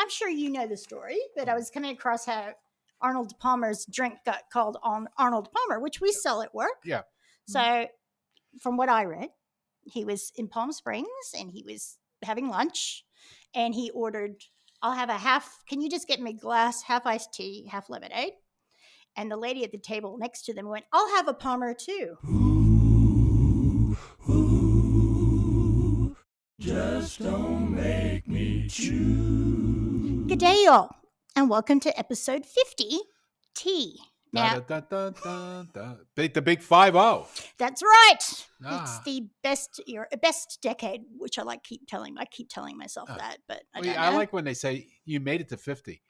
I'm sure you know the story, but I was coming across how Arnold Palmer's drink got called on Arnold Palmer, which we sell at work. Yeah. So from what I read, he was in Palm Springs and he was having lunch and he ordered, I'll have a half, can you just get me a glass, half iced tea, half lemonade? And the lady at the table next to them went, I'll have a Palmer too. Just don't make me choose. Gdayall, and welcome to episode 50, Tea. Now, The big 5-0. that's right. It's Ah. the best decade, which I keep telling myself that, but I don't know. I like when they say you made it to 50.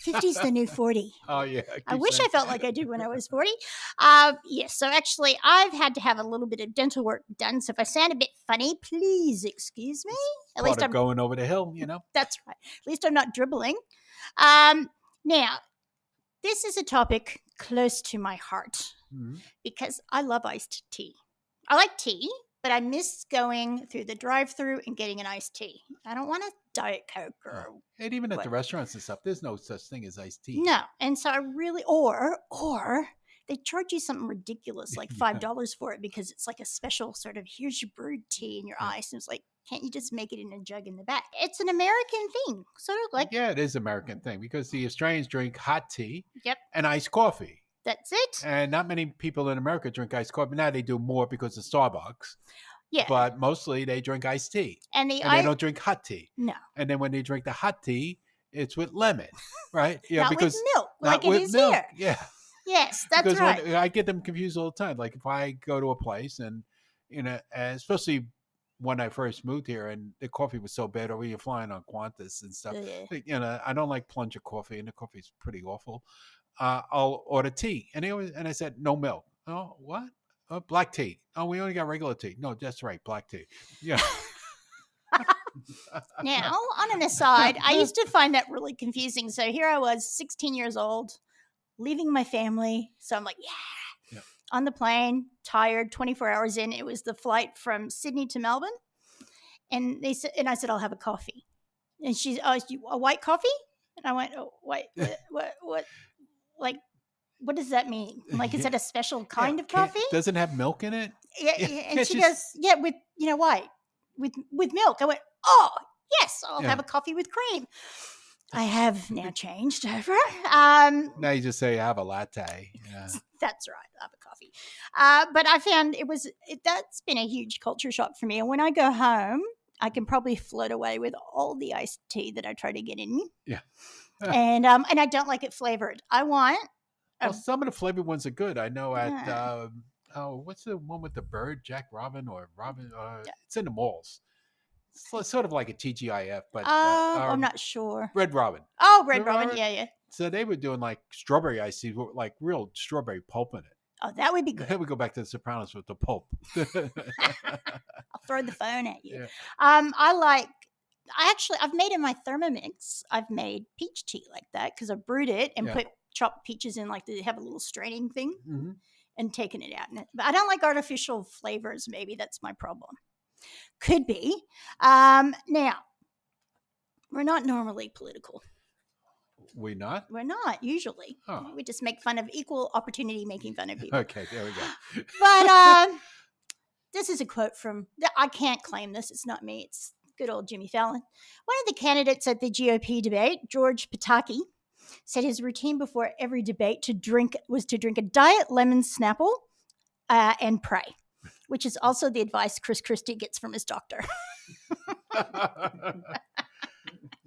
50's the new 40. Oh, yeah. I wish I felt like I did when I was 40. Yes, so actually, I've had to have a little bit of dental work done. So if I sound a bit funny, please excuse me. At least I'm going over the hill, you know. That's right. At least I'm not dribbling. Now, this is a topic close to my heart because I love iced tea. I like tea, but I miss going through the drive-thru and getting an iced tea. I don't want a Diet Coke or And even at the restaurants and stuff, there's no such thing as iced tea. no. And so I really, or they charge you something ridiculous like $5 for it because it's like a special sort of, here's your brewed tea and your ice. And it's like, can't you just make it in a jug in the back? It's an American thing, sort of like. Yeah, it is an American thing because the Australians drink hot tea Yep. and iced coffee. That's it. And not many people in America drink iced coffee. Now they do more because of Starbucks. Yeah. But mostly they drink iced tea. And they don't drink hot tea. No. And then when they drink the hot tea, it's with lemon, right? Yeah, not because with milk, like it is here. Yeah. Yes, that's because right. I get them confused all the time. Like if I go to a place and, especially when I first moved here and the coffee was so bad, or you're flying on Qantas and stuff, I don't like plunger coffee and the coffee's pretty awful. I'll order tea. And I said, no milk. Oh, what? Oh, black tea. Oh, we only got regular tea. No, that's right. Black tea. Yeah. Now, on an aside, I used to find that really confusing. So here I was, 16 years old, leaving my family. So I'm like, yeah. On the plane, tired, 24 hours in. It was the flight from Sydney to Melbourne. And I said, I'll have a coffee. And she's, a white coffee? And I went, oh, white, what? Like, what does that mean? Like, is that a special kind of coffee? Doesn't have milk in it? Yeah. And she goes, yeah, with, white, with milk. I went, oh, yes, I'll have a coffee with cream. I have now changed over. Now you just say I have a latte. Yeah. That's right. I have a coffee. But I found that's been a huge culture shock for me. And when I go home, I can probably float away with all the iced tea that I try to get in me. Yeah. And I don't like it flavored. I want. Well, some of the flavored ones are good. I know at what's the one with the bird, Jack Robin or Robin? It's in the malls. It's sort of like a TGIF, but I'm not sure. Red Robin. Oh, Red Robin, yeah. So they were doing like strawberry iced tea, like real strawberry pulp in it. Oh, that would be good. Then we go back to the Sopranos with the pulp. I'll throw the phone at you. Yeah. I've made in my Thermomix, I've made peach tea like that because I brewed it and put chopped peaches in, like they have a little straining thing and taken it out. But I don't like artificial flavors. Maybe that's my problem. Could be. Now, we're not normally political. We not? We're not, usually. Oh. We just make fun of equal opportunity making fun of people. Okay, there we go. But this is a quote from, I can't claim this. It's not me. It's good old Jimmy Fallon. One of the candidates at the GOP debate, George Pataki, said his routine before every debate was to drink a diet lemon Snapple and pray, which is also the advice Chris Christie gets from his doctor.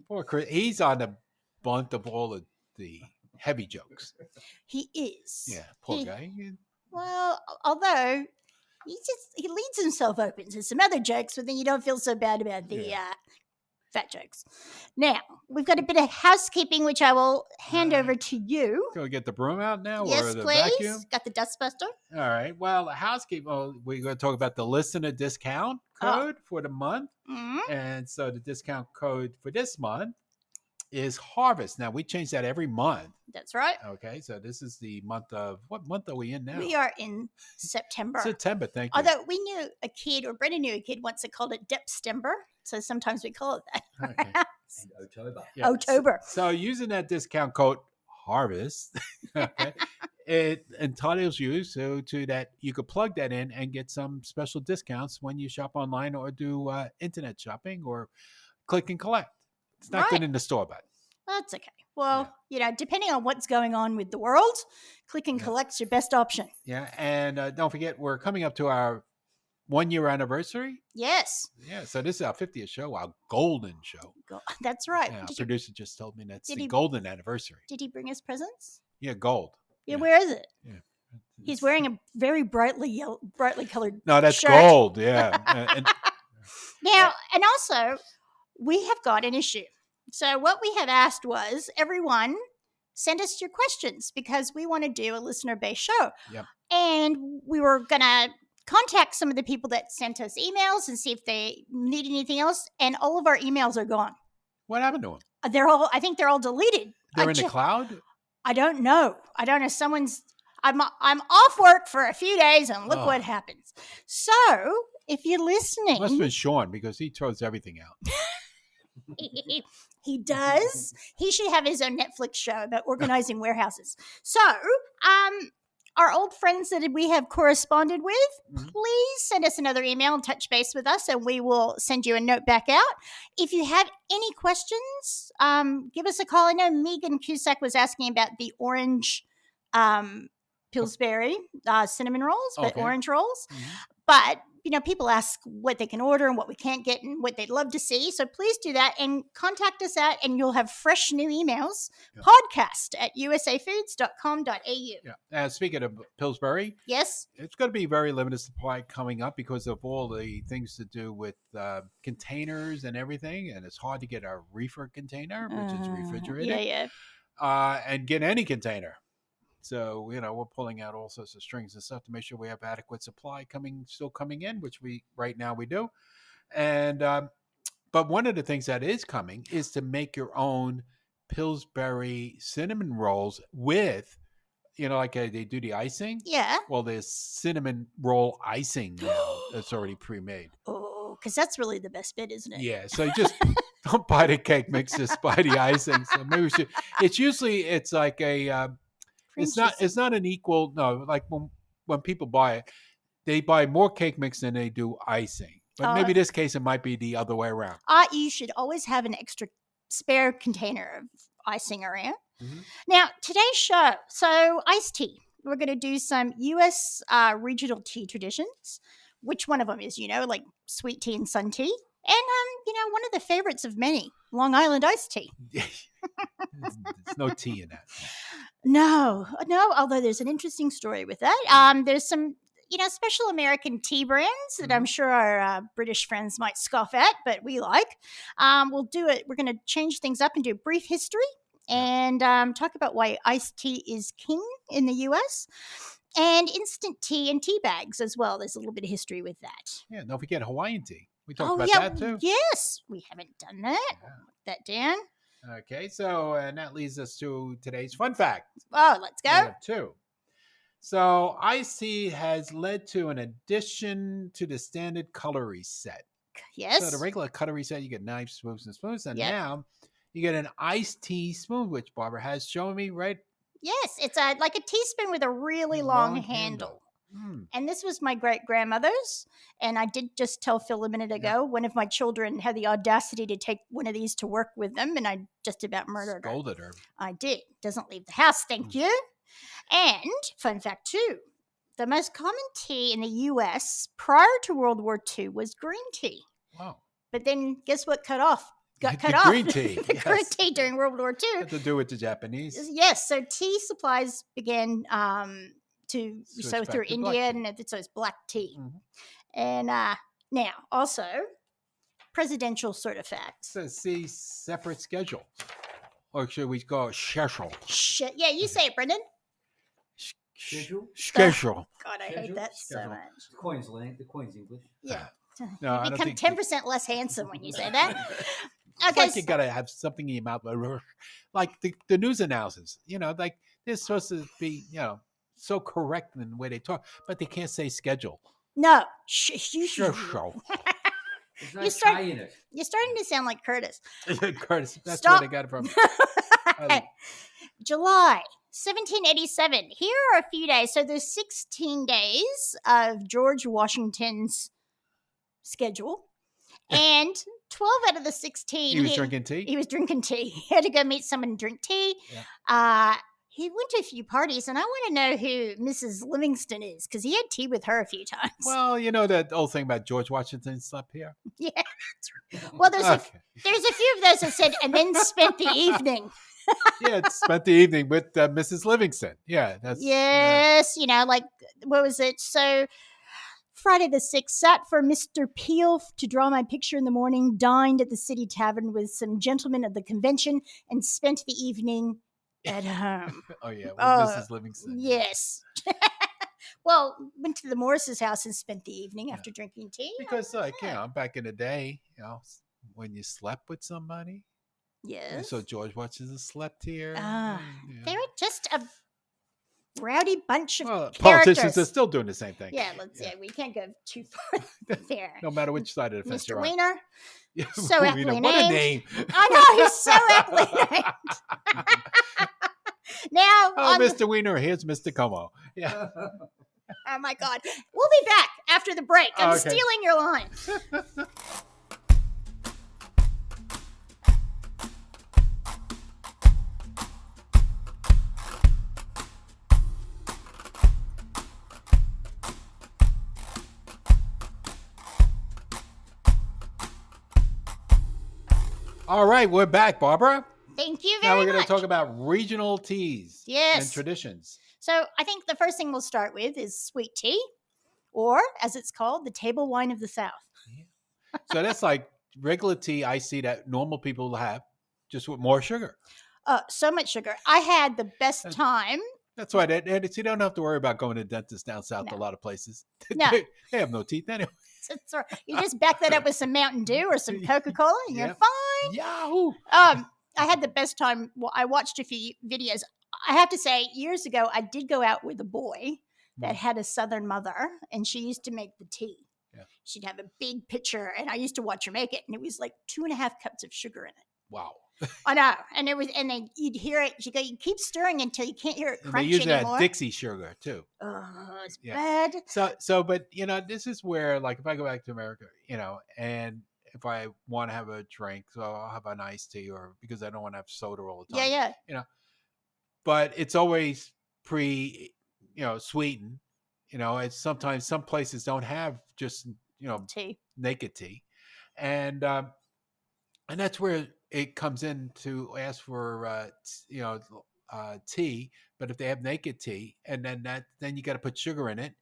Poor Chris. He's on the bunt of all of the heavy jokes. He is. Yeah, poor guy. Well, although he leads himself open to some other jokes, but then you don't feel so bad about the fat jokes. Now, we've got a bit of housekeeping, which I will hand over to you. Can we get the broom out now? Yes, or the please. Vacuum? Got the dustbuster. All right. Well, housekeeping. Well, we're going to talk about the listener discount code for the month. Mm-hmm. And so the discount code for this month is Harvest. Now, we change that every month. That's right. Okay. So this is the month of, what month are we in now? We are in September. September, thank you. Although we knew a kid, or Brenda knew a kid once that called it Depstember. So sometimes we call it that. Okay. And October. Yeah. October. So using that discount code HARVEST, okay, it entitles you to that you could plug that in and get some special discounts when you shop online or do internet shopping or click and collect. It's not good in the store, but that's okay. Well, depending on what's going on with the world, click and collect's your best option. Yeah, and don't forget, we're coming up to our 1-year anniversary. Yes. Yeah, so this is our 50th show, our golden show. That's right. Yeah, our producer just told me that's the he- golden anniversary. Did he bring us presents? Yeah, gold. Yeah, where is it? Yeah. He's wearing a very brightly colored No, that's shirt. gold. Yeah. Now, and also, we have got an issue. So what we have asked was, everyone send us your questions because we want to do a listener-based show. Yep. And we were going to contact some of the people that sent us emails and see if they need anything else. And all of our emails are gone. What happened to them? I think they're all deleted. They're in the cloud? I don't know. I'm off work for a few days and look what happens. So if you're listening. Must have been Sean because he throws everything out. He does. He should have his own Netflix show about organizing warehouses. So, our old friends that we have corresponded with, please send us another email and touch base with us, and we will send you a note back out. If you have any questions, give us a call. I know Megan Cusack was asking about the orange Pillsbury cinnamon rolls, but orange rolls. But people ask what they can order and what we can't get and what they'd love to see. So please do that and contact us and you'll have fresh new emails. Podcast at usafoods.com.au. Yeah. Speaking of Pillsbury, yes, it's going to be very limited supply coming up because of all the things to do with containers and everything. And it's hard to get a reefer container, which is refrigerated. And get any container. So, we're pulling out all sorts of strings and stuff to make sure we have adequate supply still coming in, which right now we do. And, but one of the things that is coming is to make your own Pillsbury cinnamon rolls with, like they do the icing. Yeah. Well, there's cinnamon roll icing now that's already pre-made. Oh, because that's really the best bit, isn't it? Yeah. So you just don't buy the cake mix, just buy the icing. So maybe we should, it's like a, it's not an equal, no, like when people buy it, they buy more cake mix than they do icing. But maybe this case, it might be the other way around. You should always have an extra spare container of icing around. Now, today's show, so iced tea. We're going to do some U.S. Regional tea traditions. Which one of them is, like sweet tea and sun tea? And, one of the favorites of many, Long Island iced tea. There's no tea in that. No, although there's an interesting story with that. There's some, special American tea brands that I'm sure our British friends might scoff at, but we like. We'll do it. We're going to change things up and do a brief history and talk about why iced tea is king in the U.S. and instant tea and tea bags as well. There's a little bit of history with that. Yeah, don't forget Hawaiian tea. We talked about that too. Yes, we haven't done that. Yeah. Put that down. Okay, so and that leads us to today's fun fact. Oh, let's go. We have two. So iced tea has led to an addition to the standard cutlery set. Yes. So the regular cutlery set, you get knives, spoons, and spoons. And now you get an iced tea spoon, which Barbara has shown me, right? Yes, it's like a teaspoon with a really long handle. And this was my great-grandmother's. And I did just tell Phil a minute ago, one of my children had the audacity to take one of these to work with them, and I just about murdered her. Scolded her. I did. Doesn't leave the house, thank you. And, fun fact too, the most common tea in the U.S. prior to World War II was green tea. Wow. But then guess what cut off? Green tea. Green tea during World War II. Had to do with the Japanese. Yes, so tea supplies began through India, and so it's black tea. And now also presidential sort of facts. So see separate schedule, or should we go schedule? Yeah, you say it, Brendan. Schedule. God, I hate that so much. The coin's English. Yeah. No, you become 10% less handsome when you say that. It's like you gotta have something in your mouth, like the news announcers. Like they're supposed to be, so correct in the way they talk, but they can't say schedule. No, Schedule. It's You nice start- Thai in it. You're starting to sound like Curtis. Curtis, that's Stop. where they got it from. July 1787. Here are a few days. So there's 16 days of George Washington's schedule. And 12 out of the 16. He was drinking tea? He was drinking tea. He had to go meet someone and drink tea. Yeah. He went to a few parties, and I want to know who Mrs. Livingston is, because he had tea with her a few times. Well, you know that old thing about George Washington slept here? Yeah. Well, there's a few of those that said, and then spent the evening. Yeah, spent the evening with Mrs. Livingston. Yeah, that's Yes, like, what was it? So, Friday the 6th, sat for Mr. Peel to draw my picture in the morning, dined at the City Tavern with some gentlemen of the convention, and spent the evening at home. Oh, yeah, with Mrs. Livingston. Yes. Well, went to the Morris's house and spent the evening after drinking tea. Because, back in the day, when you slept with somebody. Yes. So George Washington slept here. They were just a rowdy bunch of Politicians characters. are still doing the same thing. Yeah, we can't go too far there. No matter which side of the fence Mr. you're on. Wiener, Yeah, so aptly named. What a name. I know, he's so aptly named. Now, Mr. Wiener, here's Mr. Como. Yeah. Oh my God. We'll be back after the break. I'm Okay. stealing your line. All right, we're back, Barbara. Thank you Now very we're much. going to talk about regional teas Yes. and traditions. So I think the first thing we'll start with is sweet tea, or as it's called, the table wine of the South. So that's like regular tea I see that normal people have, just with more sugar. So much sugar. I had the best time. That's why you don't have to worry about going to dentists down south No. a lot of places. No. They have no teeth anyway. You just back that up with some Mountain Dew or some Coca-Cola, and you're Yep. fine. Yahoo! I had the best time. Well, I watched a few videos. I have to say, years ago, I did go out with a boy that had a Southern mother, and she used to make the tea. Yeah. She'd have a big pitcher, and I used to watch her make it, and it was like 2.5 cups of sugar in it. Wow. I know, and then you'd hear it. You go, you keep stirring until you can't hear it And crunch they usually anymore. have Dixie sugar too. Oh, it's Yeah. bad. But this is where, like, if I go back to America, and if I want to have a drink, so I'll have an iced tea, or because I don't want to have soda all the time. Yeah. But it's always sweetened. It's sometimes some places don't have just Tea. naked tea, and that's where it comes in to ask for tea. But if they have naked tea, and then you got to put sugar in it,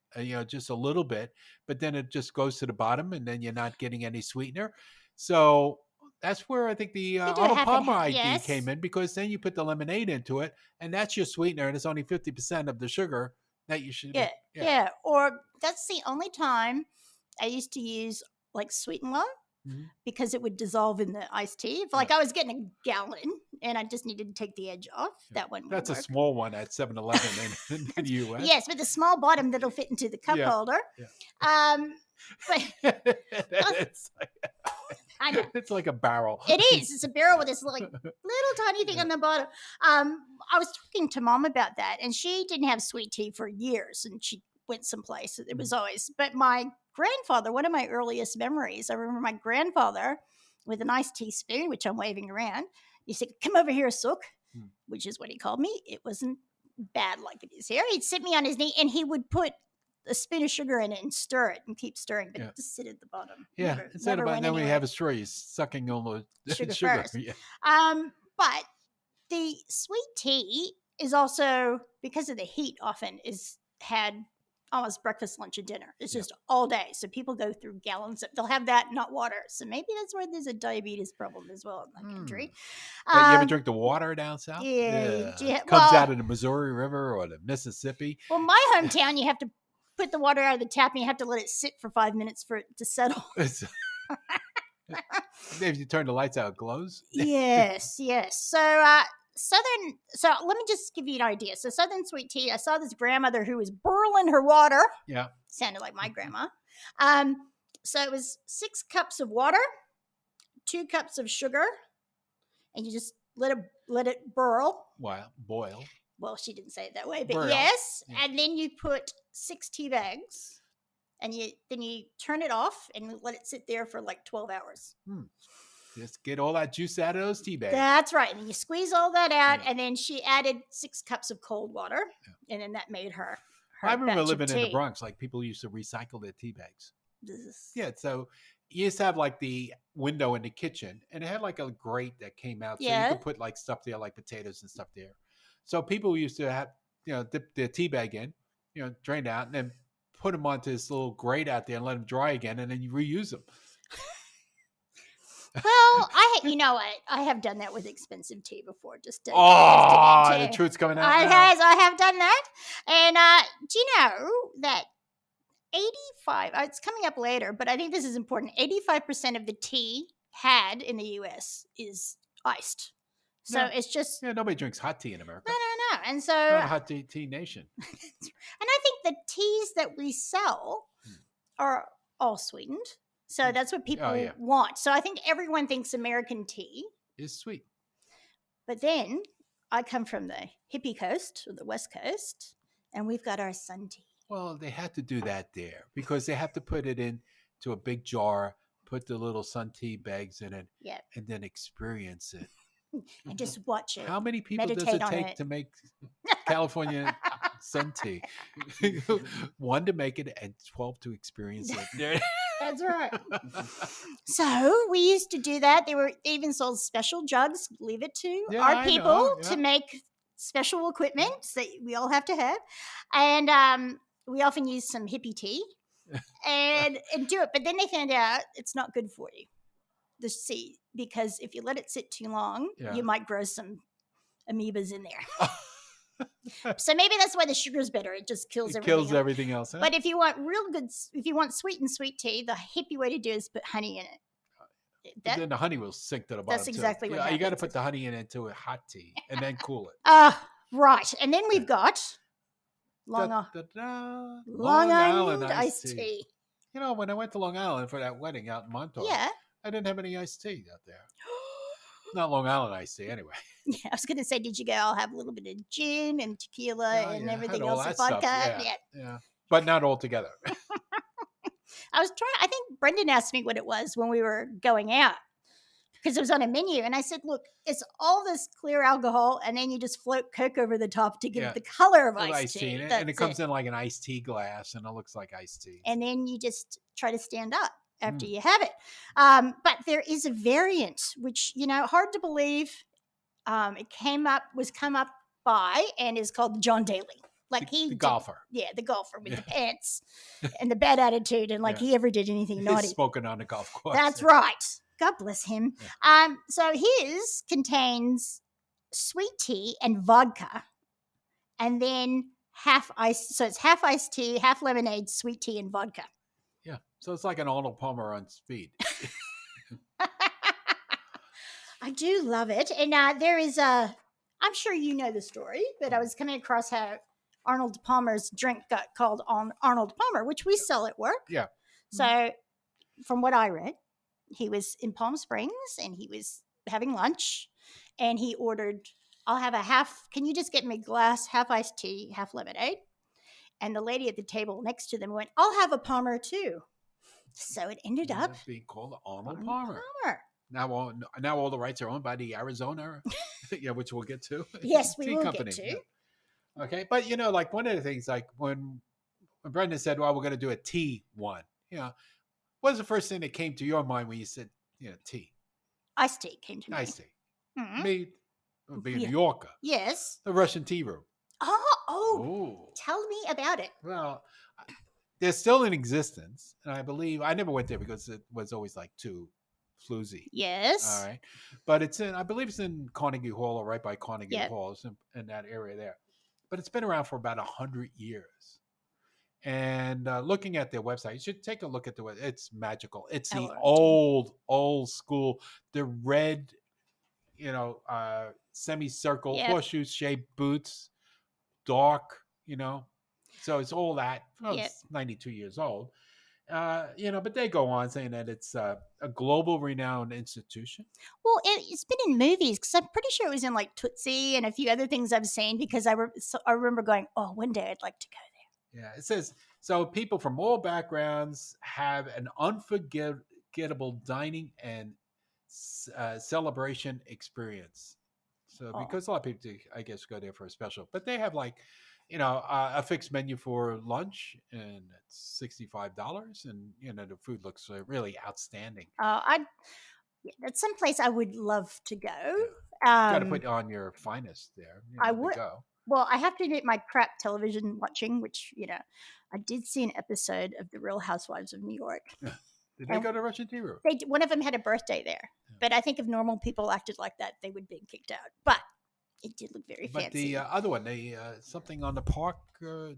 just a little bit, but then it just goes to the bottom, and then you're not getting any sweetener. So that's where I think the do Arnold half and Palmer half, idea yes. came in, because then you put the lemonade into it, and that's your sweetener, and it's only 50% of the sugar that you should. Yeah. Or that's the only time I used to use like Sweet and Low. Mhm. Because it would dissolve in the iced tea. If I was getting a gallon and I just needed to take the edge off, that one would That's work. a small one at 7-Eleven in the U.S. Yes, with a small bottom that'll fit into the cup holder. Yeah. But it's, I know. it's like a barrel. It is. It's a barrel with this little tiny thing on the bottom. I was talking to Mom about that, and she didn't have sweet tea for years, and she went someplace. It was always. But my grandfather, one of my earliest memories, I remember my grandfather with a nice teaspoon, which I'm waving around. He said, "Come over here, Sook," which is what he called me. It wasn't bad like it is here. He'd sit me on his knee, and he would put a spoon of sugar in it and stir it and keep stirring, but just sit at the bottom. Yeah, Never instead of went then when you anywhere. have a straw, you're sucking all the Sugar sugar. first. Yeah. But the sweet tea is also, because of the heat, often is had almost breakfast, lunch, and dinner. It's just all day. So people go through gallons. They'll have that, not water. So maybe that's where there's a diabetes problem as well in that country. But you ever drink the water down south? Yeah. Comes out of the Missouri River or the Mississippi. Well, my hometown, you have to put the water out of the tap and you have to let it sit for 5 minutes for it to settle. If you turn the lights out, it glows. Yes. So let me just give you an idea. So Southern sweet tea, I saw this grandmother who was boiling her water. Yeah. Sounded like my grandma. So it was 6 cups of water, 2 cups of sugar, and you just let it boil. Wow, boil. Well, she didn't say it that way, but Boil. yes. Yeah. And then you put 6 tea bags, and then you turn it off and let it sit there for like 12 hours. Just get all that juice out of those tea bags. That's right. And you squeeze all that out, Yeah. and then she added 6 cups of cold water, and then that made her I remember batch of living in the tea. Bronx, like people used to recycle their tea bags. Ugh. Yeah, so you used to have like the window in the kitchen, and it had like a grate that came out, so Yeah. you could put like stuff there, like potatoes and stuff there. So people used to have, dip their tea bag in, drain out, and then put them onto this little grate out there and let them dry again, and then you reuse them. Well, I have done that with expensive tea before. Just to The truth's coming out. I have done that. And do you know that 85? It's coming up later, but I think this is important. 85% of the tea had in the U.S. is iced. So it's just nobody drinks hot tea in America. No. And so We're not a hot tea nation. and I think the teas that we sell are all sweetened. So that's what people want. So I think everyone thinks American tea is sweet. But then I come from the hippie coast or the West Coast, and we've got our sun tea. Well, they had to do that there because they have to put it into a big jar, put the little sun tea bags in it, and then experience it. And just watch it. How many people does it take to make California sun tea? 1 to make it and 12 to experience it. That's right. So we used to do that. They even sold special jugs. Leave it to our people to make special equipment that we all have to have. And we often use some hippy tea and do it. But then they found out it's not good for you, the seed, because if you let it sit too long, you might grow some amoebas in there. So maybe that's why the sugar's better. It just kills everything else. Huh? But if you want if you want sweet tea, the hippie way to do is put honey in it. Then the honey will sink to the bottom. That's exactly what happens. You got to put the honey into a hot tea and then cool it. Right. And then we've got Long Island iced tea. When I went to Long Island for that wedding out in Montauk, I didn't have any iced tea out there. Not Long Island iced tea, anyway. Yeah, I was going to say, did you all have a little bit of gin and tequila and everything else, and vodka? Yeah, but not all together. I think Brendan asked me what it was when we were going out because it was on a menu. And I said, look, it's all this clear alcohol, and then you just float Coke over the top to give it the color of iced tea. And it comes in like an iced tea glass, and it looks like iced tea. And then you just try to stand up after you have it. But there is a variant, which, hard to believe. It was come up by and is called John Daly. Like the golfer. Yeah, the golfer with the pants and the bad attitude, and he ever did anything naughty. He's smoking on the golf course. That's right. God bless him. So his contains sweet tea and vodka, and then half ice. So it's half iced tea, half lemonade, sweet tea, and vodka. Yeah. So it's like an Arnold Palmer on speed. I do love it. And there is I'm sure you know the story, but I was coming across how Arnold Palmer's drink got called Arnold Palmer, which we sell at work. Yeah. So from what I read, he was in Palm Springs and he was having lunch and he ordered, I'll have a half, can you just get me a glass, half iced tea, half lemonade? And the lady at the table next to them went, I'll have a Palmer too. So it ended up being called Arnold Palmer. Now all the rights are owned by the Arizona, which we'll get to. Yes, we will company. Get to. Yeah. Okay, but like one of the things, like when Brendan said, "Well, we're going to do a tea one," what was the first thing that came to your mind when you said, tea? Iced tea came to me. Iced tea. Mm-hmm. Me, being a New Yorker. Yes. The Russian tea room. Oh. Tell me about it. Well, they're still in existence, and I believe I never went there because it was always like too floozy. Yes. All right. But I believe it's in Carnegie Hall or right by Carnegie Hall. It's in that area there. But it's been around for about 100 years. And looking at their website, you should take a look at the website. It's magical. It's the old school, the red, semicircle, horseshoe-shaped boots, dark, So it's all that. Well, it's 92 years old. But they go on saying that it's a global renowned institution. Well, it's been in movies because I'm pretty sure it was in like Tootsie and a few other things I've seen because I remember going, oh, one day I'd like to go there. Yeah, it says so. People from all backgrounds have an unforgettable dining and celebration experience. So, because a lot of people, I guess, go there for a special, but they have like, a fixed menu for lunch, and it's $65, and the food looks really outstanding. That's someplace I would love to go. Got to put on your finest there. I would. To go. Well, I have to admit my crap television watching, which, I did see an episode of The Real Housewives of New York. Did they go to Russian Tea Room? One of them had a birthday there. But I think if normal people acted like that, they would be kicked out. But it did look very fancy. But the other one, something on the park,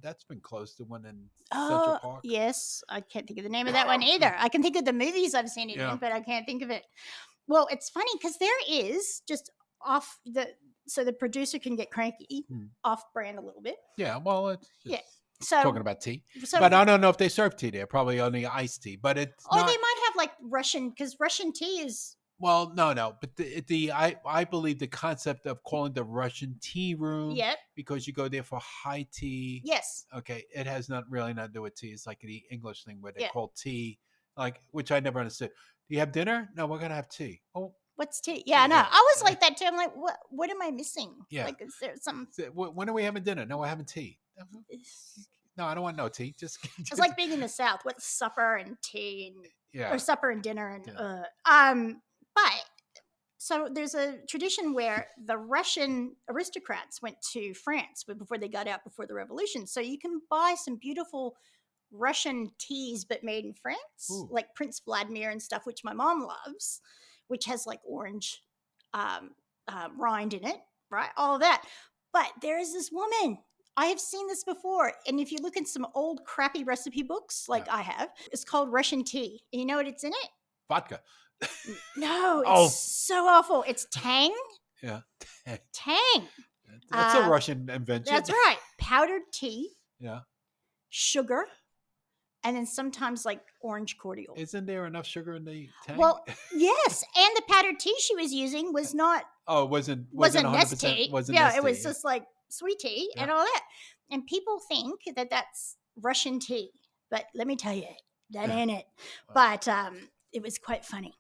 that's been closed. The one in Central Park. Yes. I can't think of the name of that one either. I can think of the movies I've seen it in, but I can't think of it. Well, it's funny because there is just so the producer can get cranky, off brand a little bit. Yeah, well, it's so talking about tea. But I don't know if they serve tea there. Probably only iced tea. But it's they might have like Russian, because Russian tea is. Well, no. But I believe the concept of calling the Russian Tea Room, because you go there for high tea. Yes. Okay, it has not to do with tea. It's like the English thing where they call tea, which I never understood. Do you have dinner? No, we're gonna have tea. Oh. What's tea? Yeah, no, I was like that too. I'm like, what am I missing? Yeah. Like, is there some? When are we having dinner? No, we're having tea. No, I don't want no tea. It's like being in the South. What's supper and tea or supper and dinner and But so there's a tradition where the Russian aristocrats went to France before they got out before the revolution. So you can buy some beautiful Russian teas, but made in France, like Prince Vladimir and stuff, which my mom loves, which has like orange rind in it, right? All of that. But there is this woman. I have seen this before. And if you look in some old crappy recipe books, like I have, it's called Russian tea. And you know what it's in it? Vodka. No, it's so awful. It's Tang. Yeah. Tang. That's a Russian invention. That's right. Powdered tea. Yeah. Sugar. And then sometimes like orange cordial. Isn't there enough sugar in the Tang? Well, yes. And the powdered tea she was using was not. Oh, it wasn't Nest tea. It was tea, just like sweet tea and all that. And people think that that's Russian tea. But let me tell you, that ain't it. But it was quite funny.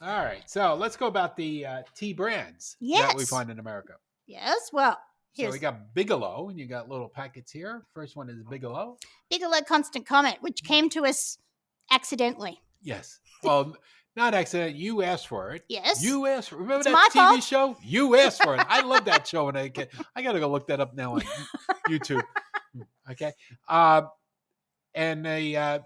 All right. So let's go about the tea brands that we find in America. Yes. Well, so we got Bigelow, and you got little packets here. First one is Bigelow. Bigelow Constant Comment, which came to us accidentally. Yes. Well, not accident. You asked for it. Yes. You asked for it. Remember it's that my TV show? You asked for it. I love that show. And I got to go look that up now on YouTube. Okay. And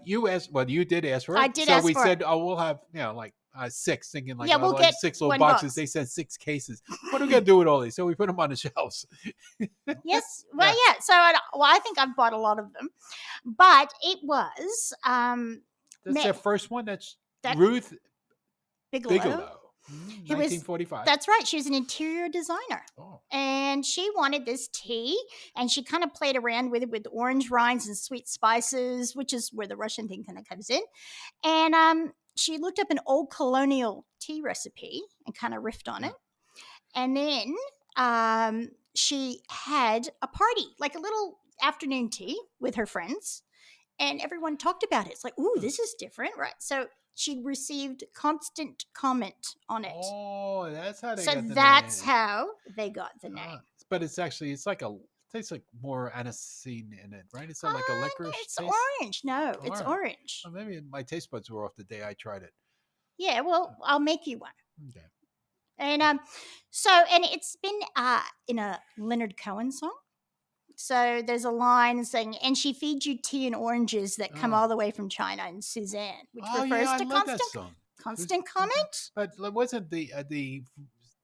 you asked, well, you did ask for it. I did ask for it. So we said, we'll have, like 6, thinking like, we'll get 6 little boxes. They said 6 cases. What are we going to do with all these? So we put them on the shelves. Yes. Well, yeah. So, I think I've bought a lot of them. But it was. That's their first one. That's Ruth Bigelow. 1945. That's right. She was an interior designer. Oh. And she wanted this tea, and she kind of played around with it with orange rinds and sweet spices, which is where the Russian thing kind of comes in. And she looked up an old colonial tea recipe and kind of riffed on it. And then she had a party, like a little afternoon tea with her friends, and everyone talked about it. It's like, ooh, this is different, right? So she received constant comment on it. Oh, that's how they got the name. So that's how they got the name. But it's like tastes like more aniseed in it, right? It's not like a licorice It's taste? orange. No, it's orange. Well, maybe my taste buds were off the day I tried it. Yeah, well, I'll make you one. Okay. And and it's been in a Leonard Cohen song. So there's a line saying, and she feeds you tea and oranges that come all the way from China, in Suzanne, which refers to constant comment. But wasn't the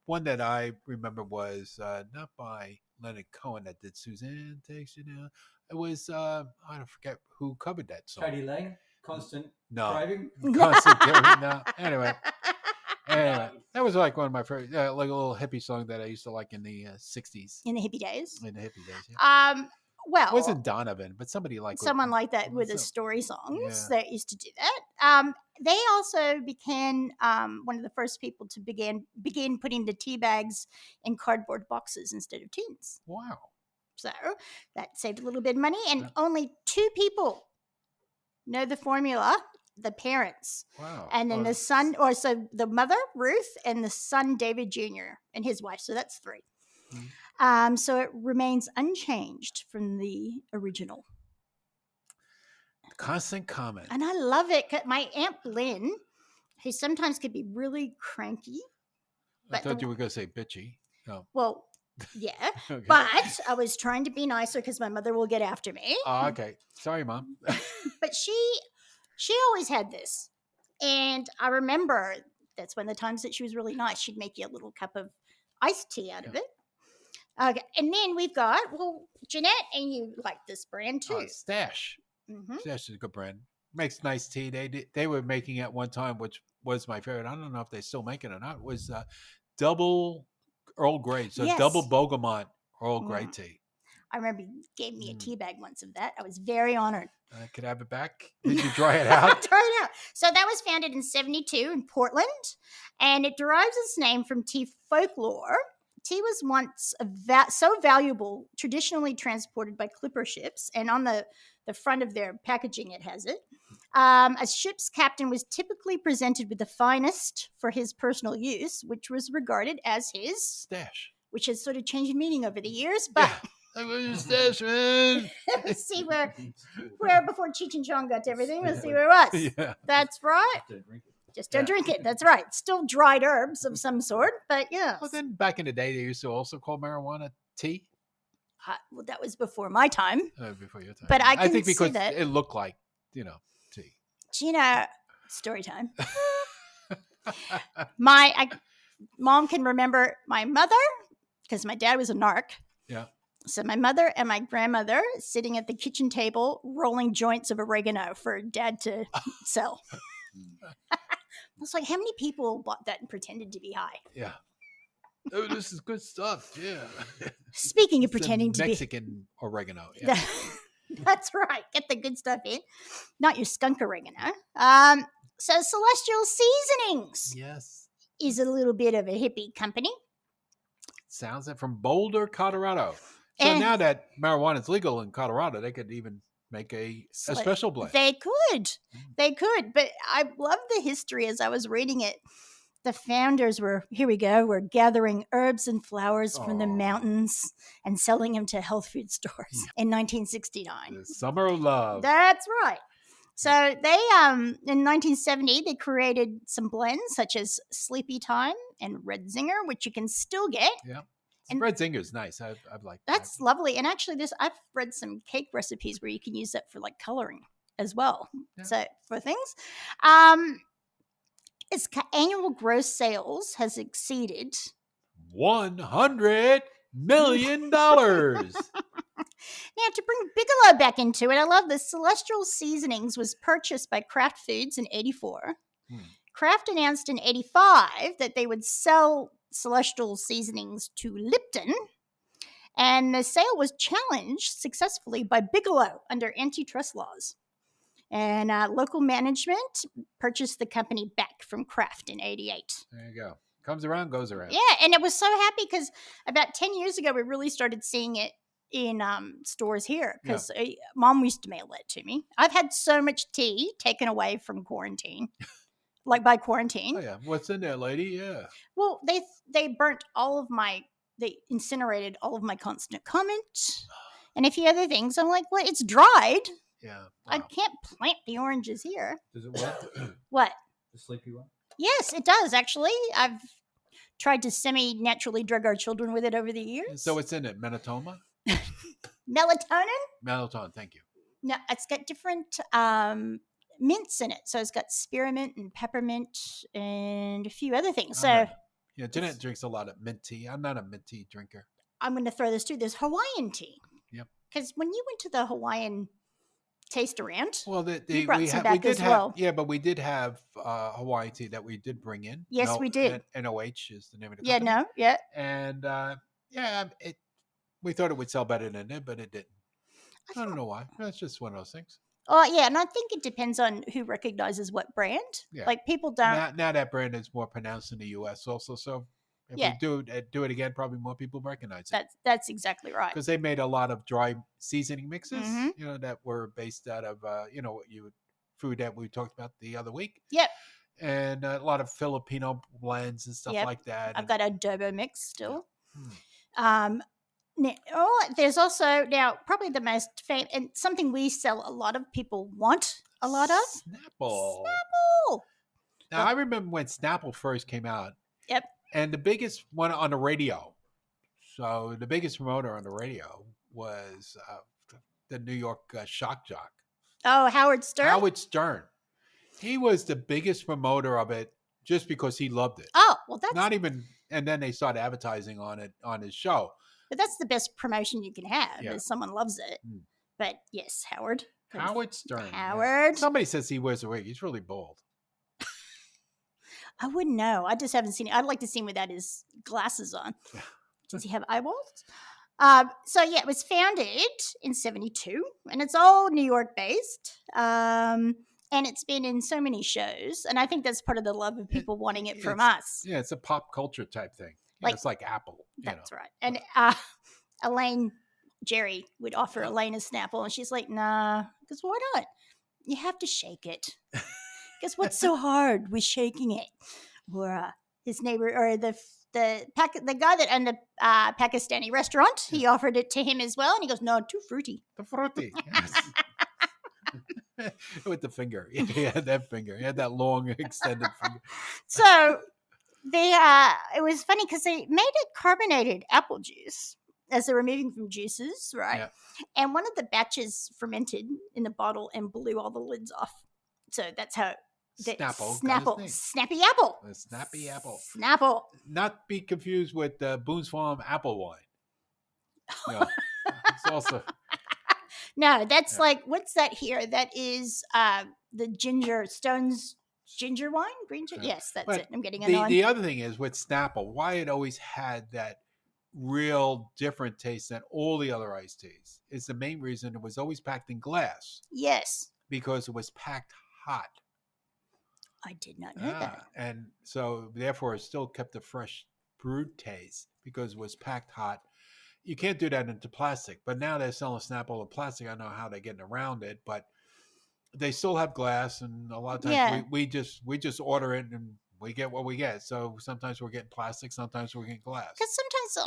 one that I remember was not by Leonard Cohen that did Suzanne Takes You Down. It was I don't forget who covered that song. Katie Lang, Constant Driving. Constant Driving. No. Anyway, that was like one of my favorite, like a little hippie song that I used to like in the 60s. In the hippie days. Yeah. Well, it wasn't Donovan, but somebody like someone like that with the story songs that used to do that. They also became one of the first people to begin putting the tea bags in cardboard boxes instead of tins. Wow. So that saved a little bit of money, and only 2 people know the formula. The parents. Wow. And then the son, or so the mother, Ruth, and the son, David Jr., and his wife. So that's 3. Mm-hmm. So it remains unchanged from the original. Constant comment. And I love it. My Aunt Lynn, who sometimes could be really cranky. I thought you were going to say bitchy. No. Well, yeah. Okay. But I was trying to be nicer because my mother will get after me. Oh, okay. Sorry, Mom. But she always had this. And I remember that's one of the times that she was really nice. She'd make you a little cup of iced tea out of it. Okay. And then we've got, Jeanette, and you like this brand too. Stash. Mm-hmm. Stash is a good brand. Makes nice tea. They were making it one time, which was my favorite. I don't know if they still make it or not. It was double Earl Grey. So double Bogamont Earl Grey tea. I remember you gave me a tea bag once of that. I was very honored. Could I have it back? Did you dry it out? Try it out. So that was founded in 1972 in Portland, and it derives its name from tea folklore. Tea was once so valuable, traditionally transported by clipper ships, and on the front of their packaging it has it. A ship's captain was typically presented with the finest for his personal use, which was regarded as his stash, which has sort of changed meaning over the years, but... Yeah. I was your stash, man. Let's see where before Cheech and Chong got to everything. Let's see where it was. Yeah. That's right. Just don't drink it. That's right. Still dried herbs of some sort, but yeah. Well, then back in the day, they used to also call marijuana tea. Well, that was before my time. Before your time. But I think because that it looked like, tea. Gina, story time. My mom can remember my mother because my dad was a narc. Yeah. So my mother and my grandmother sitting at the kitchen table rolling joints of oregano for Dad to sell. I was like, how many people bought that and pretended to be high? Yeah. Oh, this is good stuff. Yeah. Speaking of pretending to Mexican oregano. Yeah. That's right. Get the good stuff in. Not your skunk oregano. So Celestial Seasonings. Yes. Is a little bit of a hippie company. Sounds like from Boulder, Colorado. So now that marijuana is legal in Colorado, they could even make a special blend. They could. But I love the history as I was reading it. The founders were gathering herbs and flowers from the mountains and selling them to health food stores in 1969. The summer of love. That's right. So they, in 1970, they created some blends such as Sleepy Time and Red Zinger, which you can still get. Yeah. And Red Zinger is nice. I've liked that. That's lovely. And actually, I've read some cake recipes where you can use that for like coloring as well. Yeah. So for things, its annual gross sales has exceeded $100 million. Now to bring Bigelow back into it, I love this. Celestial Seasonings was purchased by Kraft Foods in 1984. Kraft announced in 1985 that they would sell Celestial Seasonings to Lipton, and the sale was challenged successfully by Bigelow under antitrust laws. And local management purchased the company back from Kraft in 1988. There you go. Comes around, goes around. Yeah, and it was so happy because about 10 years ago, we really started seeing it in stores here because Mom used to mail it to me. I've had so much tea taken away from quarantine. Like by quarantine. Oh yeah, what's in there, lady? Yeah. Well, they burnt they incinerated all of my constant comment and a few other things. I'm like, well, it's dried. Yeah. Wow. I can't plant the oranges here. Does it work? What? The sleepy one? Yes, it does actually. I've tried to semi-naturally drug our children with it over the years. So what's in it? Melatonin? Melatonin. Thank you. No, it's got different mints in it. So it's got spearmint and peppermint and a few other things. So yeah, Jeanette drinks a lot of mint tea. I'm not a mint tea drinker. I'm going to throw this too. There's Hawaiian tea. Yep. Because when you went to the Hawaiian taste around, well, you brought some back as well. Yeah, but we did have Hawaiian tea that we did bring in. Yes, we did. NOH is the name of the company. Yeah. And we thought it would sell better than it, but it didn't. I don't know why. That's just one of those things. Oh, yeah, and I think it depends on who recognizes what brand. Yeah. Like, people don't... Now that brand is more pronounced in the U.S. also, so if we do it again, probably more people recognize it. That's exactly right. Because they made a lot of dry seasoning mixes, Mm-hmm. that were based out of, food that we talked about the other week. Yep. And a lot of Filipino blends and stuff like that. I've got adobo mix still. Yeah. There's also now probably the most famous and something we sell a lot of, people want a lot of Snapple. Now, I remember when Snapple first came out. Yep. And the biggest one on the radio. So the biggest promoter on the radio was the New York shock jock. Oh, Howard Stern? Howard Stern. He was the biggest promoter of it just because he loved it. Oh, well, that's... Not even... And then they started advertising on it on his show. But that's the best promotion you can have, is someone loves it. But yes, Howard. Howard Stern. Howard. Yeah. Somebody says he wears a wig. He's really bald. I wouldn't know. I just haven't seen it. I'd like to see him without his glasses on. Does he have eyeballs? So yeah, it was founded in 1972, and it's all New York based. And it's been in so many shows, and I think that's part of the love of people wanting it from us. Yeah, it's a pop culture type thing. It's like Apple. That's right. And Elaine Jerry would offer Elaine a Snapple, and she's like, "Nah," because why not? You have to shake it. Because what's so hard with shaking it? Or his neighbor, or the guy that owned the Pakistani restaurant, he offered it to him as well, and he goes, "No, too fruity." The fruity, yes. With the finger. He had that finger. He had that long, extended finger. So it was funny because they made it carbonated apple juice as they were moving from juices, right? Yeah. And one of the batches fermented in the bottle and blew all the lids off. So that's how... Snapple. Snappy apple. The snappy apple. Snapple. Not be confused with Boone's Farm apple wine. No, it's also... No, that's like, what's that here? That is the Stone's ginger wine? Green ginger? Yes, that's it. I'm getting it on. The other thing is with Snapple, why it always had that real different taste than all the other iced teas is the main reason it was always packed in glass. Yes. Because it was packed hot. I did not know that. And so, therefore, it still kept the fresh brewed taste because it was packed hot. You can't do that into plastic, but now they're selling Snapple in plastic. I don't know how they're getting around it, but they still have glass, and a lot of times we just order it and we get what we get. So sometimes we're getting plastic, sometimes we're getting glass. Because sometimes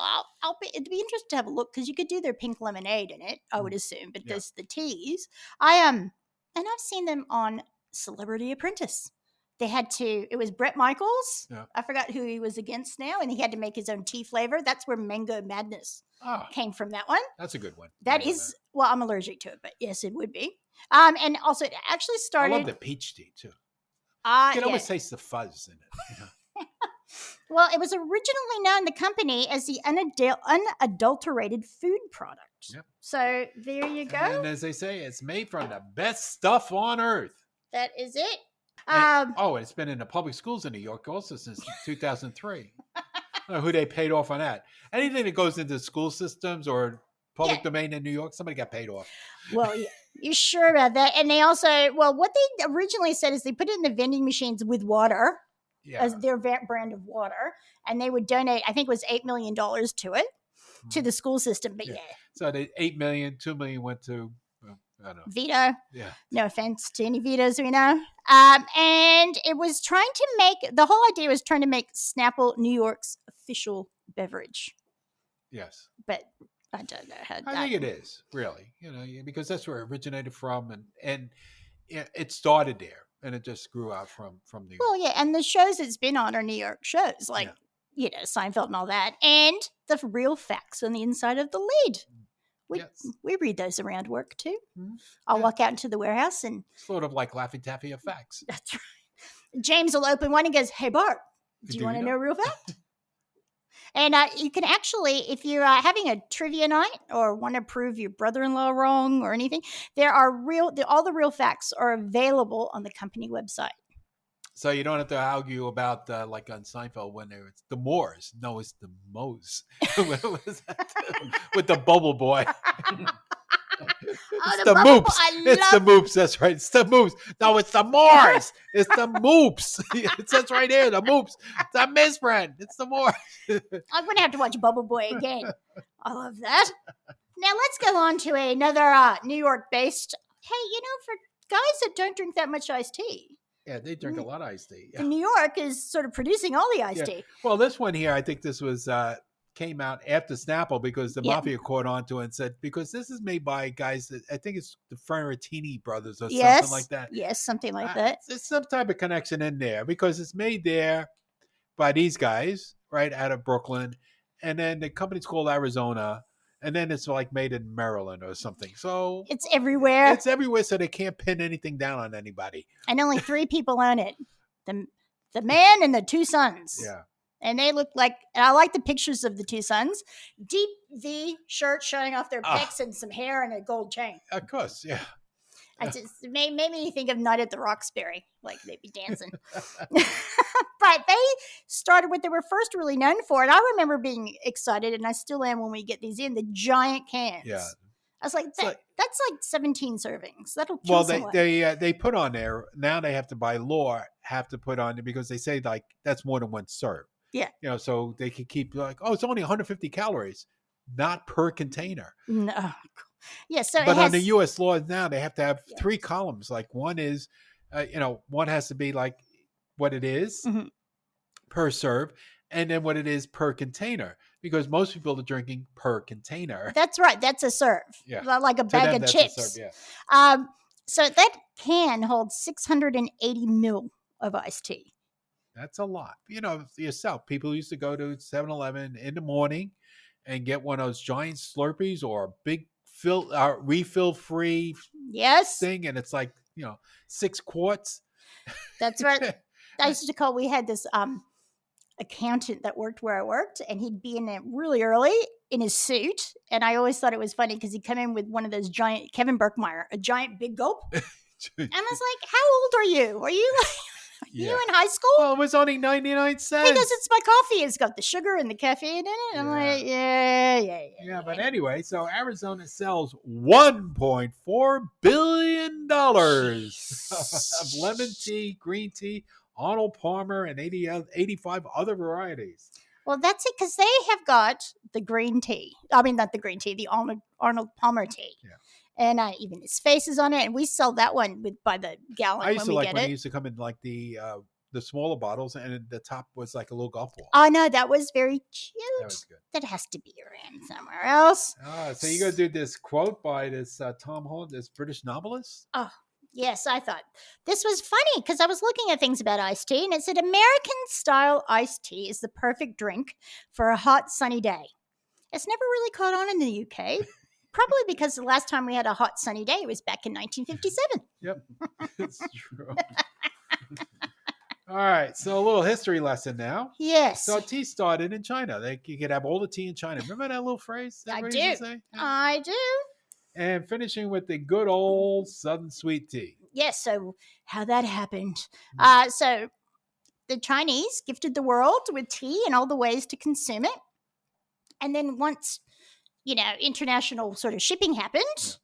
it'd be interesting to have a look, because you could do their pink lemonade in it, I would assume, but there's the teas. And I've seen them on Celebrity Apprentice. They had to, it was Bret Michaels. Yeah. I forgot who he was against now, and he had to make his own tea flavor. That's where Mango Madness came from, that one. That's a good one. That is, well, I'm allergic to it, but yes, it would be. And also, it actually started. I love the peach tea, too. You can almost taste the fuzz in it. You know? Well, it was originally known, the company, as the unadulterated food product. Yep. So there you go. And as they say, it's made from the best stuff on earth. That is it. It's been in the public schools in New York also since 2003. I don't know who they paid off on that. Anything that goes into school systems or public domain in New York, somebody got paid off. Well, you're sure about that? And they also, what they originally said is they put it in the vending machines with water as their brand of water, and they would donate, I think it was $8 million to it, to the school system. But so the $8 million, $2 million went to... I don't know. Vito. Yeah. No offense to any Vitos we know. And it was the whole idea was trying to make Snapple New York's official beverage. Yes. But I don't know how. I think it is, really. Because that's where it originated from, and it started there, and it just grew out from New York. Well, yeah, and the shows it's been on are New York shows, like, Seinfeld and all that, and the real facts on the inside of the lid. We read those around work too. Mm-hmm. I'll walk out into the warehouse and... Sort of like Laffy Taffy of facts. That's right. James will open one and goes, "Hey, Bart, do you want to know a real fact?" And you can actually, if you're having a trivia night or want to prove your brother-in-law wrong or anything, all the real facts are available on the company website. So you don't have to argue about, like on Seinfeld, when it's the Moors. No, it's the Moes. With the bubble boy. It's the moops. It's the moops. That's right. It's the moops. No, it's the Moors. It's the moops. It says right here, the moops. It's a misprint. It's the Moors. I'm going to have to watch Bubble Boy again. I love that. Now let's go on to another New York-based. Hey, for guys that don't drink that much iced tea. Yeah, they drink a lot of iced tea. Yeah. New York is sort of producing all the iced tea. Well, this one here, I think this was came out after Snapple because the Mafia caught on to it and said, because this is made by guys that I think it's the Ferrantini brothers or something like that. Yes, something like that. There's some type of connection in there because it's made there by these guys, right, out of Brooklyn. And then the company's called Arizona. And then it's like made in Maryland or something. So it's everywhere. It's everywhere, so they can't pin anything down on anybody. And only 3 people own it. The man and the 2 sons. Yeah. And they look like, and I like the pictures of the 2 sons. Deep V shirt showing off their pecs and some hair and a gold chain. Of course, yeah. It made me think of Night at the Roxbury, like they'd be dancing. But they started what they were first really known for. And I remember being excited, and I still am when we get these in, the giant cans. Yeah. I was like, that's like 17 servings. That'll kill someone. They put on there, now they have to, by law, have to put on there because they say like that's more than one serve. Yeah. So they can keep like, oh, it's only 150 calories, not per container. No. Yeah. So, but on the U.S. laws now, they have to have 3 columns. Like one is, one has to be like what it is per serve, and then what it is per container. Because most people are drinking per container. That's right. That's a serve. Yeah. Like a bag of chips. A serve, so that can hold 680 mil of iced tea. That's a lot. Yourself, people used to go to 7-Eleven in the morning and get one of those giant Slurpees or a big refill-free thing, and it's like, 6 quarts. That's right. We had this accountant that worked where I worked, and he'd be in it really early in his suit, and I always thought it was funny because he'd come in with one of those giant Kevin Berkmeyer, a giant big gulp. And I was like, how old are you? Are you you in high school? Well, it was only 99 cents. Because it's my coffee. It's got the sugar and the caffeine in it. I'm like, yeah. But anyway, so Arizona sells $1.4 billion of lemon tea, green tea, Arnold Palmer, and 85 other varieties. Well, that's it, because they have got the green tea. I mean, not the green tea, the Arnold Palmer tea. Yeah. And even his face is on it, and we sell that one by the gallon. I used to like when it it used to come in like the smaller bottles, and the top was like a little golf ball. Oh no, that was very cute. That was good. That has to be around somewhere else. So you're gonna do this quote by this Tom Holland, this British novelist? Oh yes, I thought this was funny because I was looking at things about iced tea, and it said American-style iced tea is the perfect drink for a hot, sunny day. It's never really caught on in the UK. Probably because the last time we had a hot, sunny day was back in 1957. Yep, it's true. All right, so a little history lesson now. Yes. So tea started in China. You could have all the tea in China. Remember that little phrase? I do. Yeah. I do. And finishing with the good old Southern sweet tea. Yes, so how that happened. So the Chinese gifted the world with tea and all the ways to consume it. And then once international sort of shipping happened,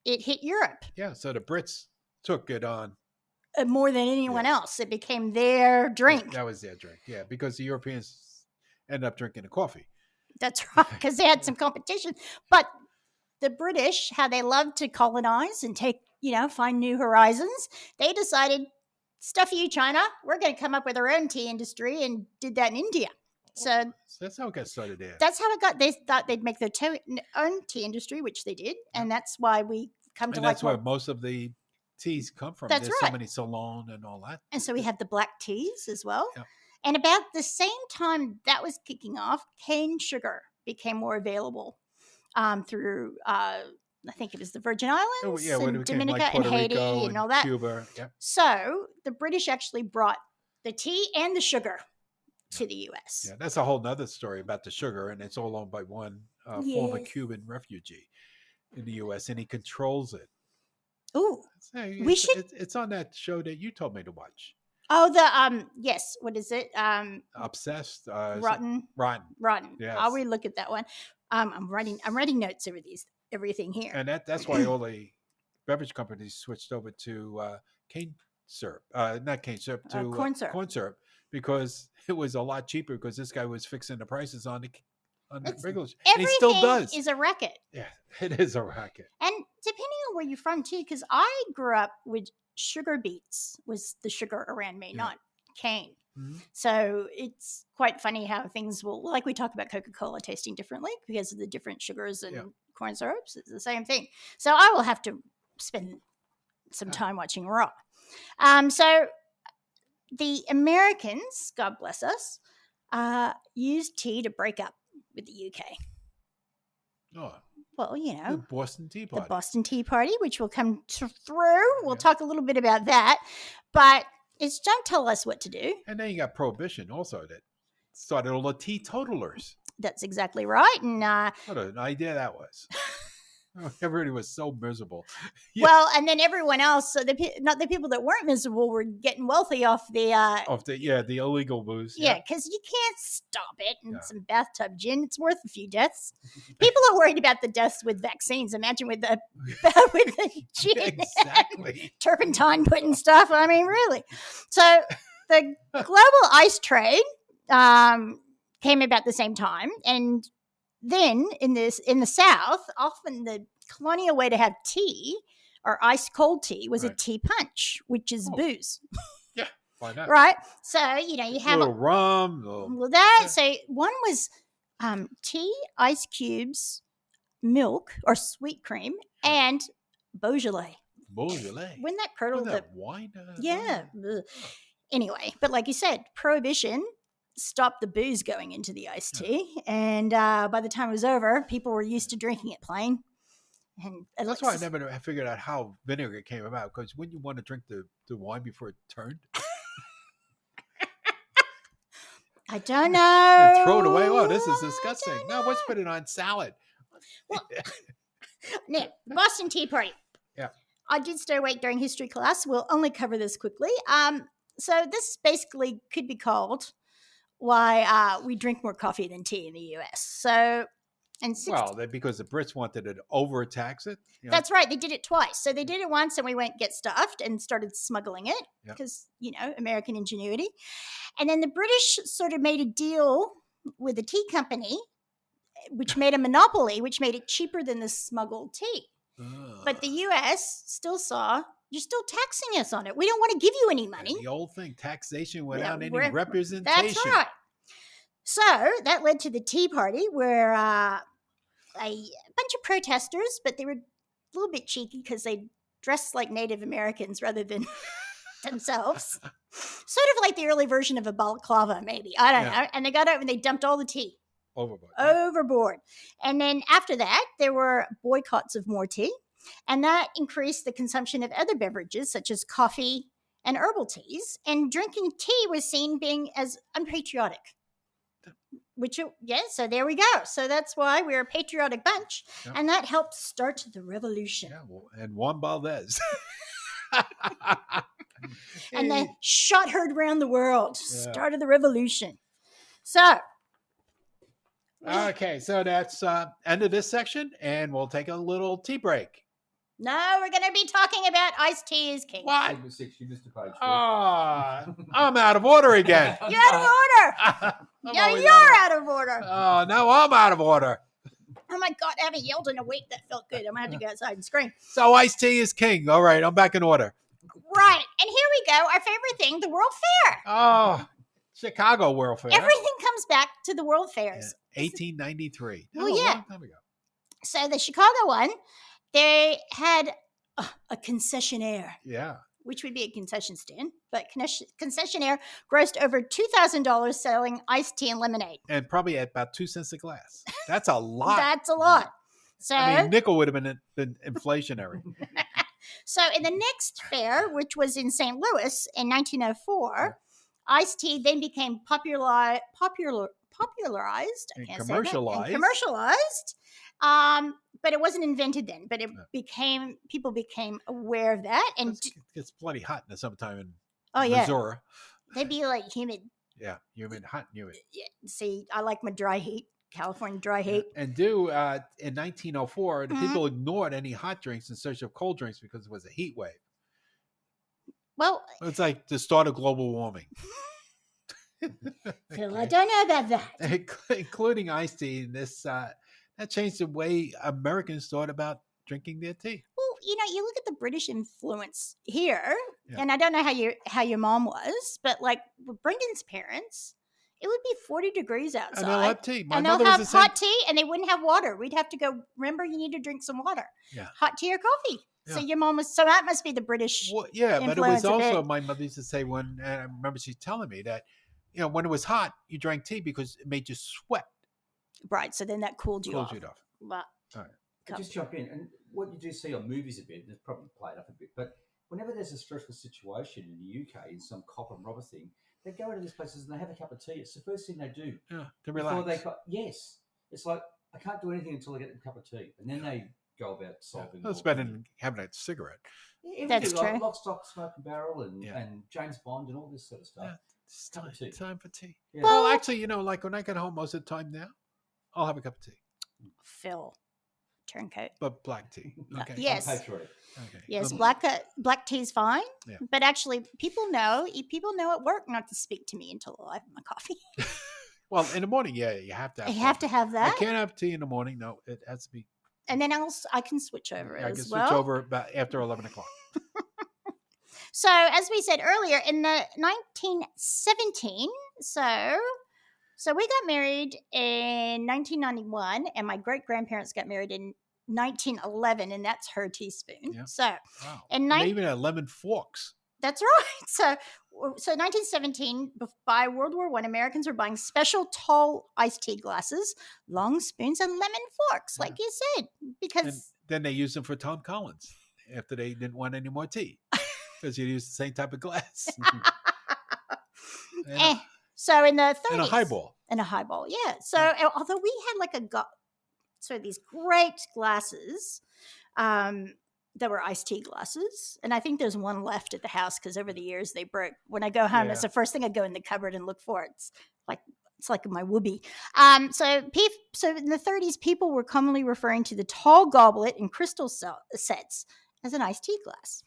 it hit Europe. Yeah, so the Brits took it on. More than anyone else. It became their drink. That was their drink, because the Europeans ended up drinking the coffee. That's right, because they had some competition. But the British, how they love to colonize and take, find new horizons, they decided, stuff you, China, we're going to come up with our own tea industry, and did that in India. So that's how it got started there. That's how it got. They thought they'd make their own tea industry, which they did, and that's why we come to. And that's where most of the teas come from. That's There's right. So many Ceylon and all that. And so we have the black teas as well. Yeah. And about the same time that was kicking off, cane sugar became more available through. I think it was the Virgin Islands, and Dominica, and Haiti, and all that. Cuba. Yeah. So the British actually brought the tea and the sugar to the U.S. Yeah, that's a whole nother story about the sugar, and it's all owned by one former Cuban refugee in the U.S., and he controls it. Ooh, It's on that show that you told me to watch. Oh, the yes. What is it? Obsessed. Rotten. Rotten. Rotten. Yes. I'll relook at that one. I'm writing notes over these. everything here. And that's why all the beverage companies switched over to cane syrup, not cane syrup, to corn syrup. Corn syrup, because it was a lot cheaper because this guy was fixing the prices on the regular. And he still does. Is a racket. Yeah, it is a racket. And depending on where you're from too, because I grew up with sugar beets was the sugar around me, not cane. Mm-hmm. So it's quite funny how things will, like we talk about Coca-Cola tasting differently because of the different sugars and corn syrups. It's the same thing. So I will have to spend some time watching Raw. So the Americans, God bless us, used tea to break up with the UK. Oh. Well, you know. The Boston Tea Party. The Boston Tea Party, which will come through. We'll talk a little bit about that. But it's don't tell us what to do. And then you got Prohibition also that started all the teetotalers. That's exactly right. And what an idea that was. Everybody was so miserable. Well, and then everyone else, so not the people that weren't miserable, were getting wealthy off the the illegal booze. Yeah, because you can't stop it. And some bathtub gin, it's worth a few deaths. People are worried about the deaths with vaccines. Imagine with the gin, exactly, turpentine put and stuff. I mean, really. So the global ice trade came about the same time, and then in the South, often the colonial way to have tea or ice cold tea was a tea punch, which is booze. Yeah, why not? Right. So you have a little rum. So one was tea, ice cubes, milk or sweet cream, and Beaujolais. Beaujolais. Wouldn't that curdle the wine? Yeah. Anyway, but like you said, Prohibition stopped the booze going into the iced tea, and by the time it was over, people were used to drinking it plain. And that's why I never figured out how vinegar came about, because wouldn't you want to drink the wine before it turned? I don't know. And throw it away. Oh, this is disgusting. No, let's put it on salad. Well, now, Boston Tea Party. Yeah. I did stay awake during history class. We'll only cover this quickly. So this basically could be called why we drink more coffee than tea in the U.S. So, because the Brits wanted to overtax it. That's right. They did it twice. So they did it once, and we went get stuffed and started smuggling it because American ingenuity. And then the British sort of made a deal with a tea company, which made a monopoly, which made it cheaper than the smuggled tea. But the U.S. still saw, you're still taxing us on it. We don't want to give you any money. The old thing, taxation without any representation. That's right. So that led to the Tea Party, where a bunch of protesters, but they were a little bit cheeky because they dressed like Native Americans rather than themselves. Sort of like the early version of a balaclava, maybe. I don't know. And they got over and they dumped all the tea. Overboard. And then after that, there were boycotts of more tea. And that increased the consumption of other beverages, such as coffee and herbal teas. And drinking tea was seen being as unpatriotic. So there we go. So that's why we're a patriotic bunch. Yep. And that helped start the revolution. Yeah, and Juan Valdez. And then shot heard around the world. Started the revolution. So. Okay, so that's end of this section, and we'll take a little tea break. No, we're going to be talking about iced tea is king. What? You missed a page. I'm out of order again. You're out of order. You're out of order. Oh, no, I'm out of order. Oh, my God, I haven't yelled in a week. That felt good. I'm going to have to go outside and scream. So iced tea is king. All right, I'm back in order. Right, and here we go. Our favorite thing, the World Fair. Oh, Chicago World Fair. Everything comes back to the World Fairs. 1893. Well, yeah. A long time ago. So the Chicago one, they had a concessionaire. Yeah. Which would be a concession stand. But concessionaire grossed over $2,000 selling iced tea and lemonade. And probably at about 2 cents a glass. That's a lot. That's a lot. So I mean, nickel would have been inflationary. So in the next fair, which was in St. Louis in 1904, iced tea then became popularized and commercialized. But it wasn't invented then. But people became aware of that, and it's bloody hot in the summertime in Missouri. They'd be like humid. Yeah, humid, hot, and humid. Yeah. See, I like my dry heat California dry heat. And in 1904, the people ignored any hot drinks in search of cold drinks because it was a heat wave. Well, it's like the start of global warming. Phil, I don't know about that. Including iced tea. And this that changed the way Americans thought about drinking their tea. Well, you look at the British influence here, and I don't know how your mom was, but like with Brendan's parents, it would be 40 degrees outside. And they'll have tea. And they'll have hot tea, and they wouldn't have water. We'd have to go, remember, you need to drink some water. Yeah. Hot tea or coffee. Yeah. So your mom was, so that must be the British but it was also, my mother used to say when, and I remember she telling me that, when it was hot, you drank tea because it made you sweat. Right. So then that cooled you off. But, all right. I'll just jump in. And what you do see on movies a bit, and it's probably played up a bit, but whenever there's a stressful situation in the UK, in some copper and rubber thing, they go into these places and they have a cup of tea. It's the first thing they do. Yeah, to relax. Yes. It's like, I can't do anything until I get a cup of tea. And then they go about solving It's better than having a cigarette. Yeah, that's true. Like Lock, Stock, Smoke and Barrel and James Bond and all this sort of stuff. Yeah, it's time for tea. Yeah. Well, actually, like when I get home most of the time now, I'll have a cup of tea. Phil, turncoat. But black tea. Okay. Yes. Unpatriotic. Okay. Yes, black tea is fine. Yeah. But actually, people know at work not to speak to me until I have my coffee. Well, in the morning, you have to have have to have that. I can't have tea in the morning. No, it has to be. And then I can switch over I can switch over about after 11 o'clock. So, as we said earlier, in the 1917, so we got married in 1991, and my great-grandparents got married in 1911, and that's her teaspoon. Yeah. So, wow. And they even had lemon forks. That's right. So 1917, by World War I, Americans were buying special tall iced tea glasses, long spoons, and lemon forks, like you said, because... And then they used them for Tom Collins after they didn't want any more tea, because you use the same type of glass. So in the 30s... And a highball. And a highball, yeah. So although we had these great glasses... There were iced tea glasses, and I think there's one left at the house because over the years they broke. When I go home, that's the first thing I go in the cupboard and look for. It's like my whoopee. So in the 30s, people were commonly referring to the tall goblet and crystal sets as an iced tea glass.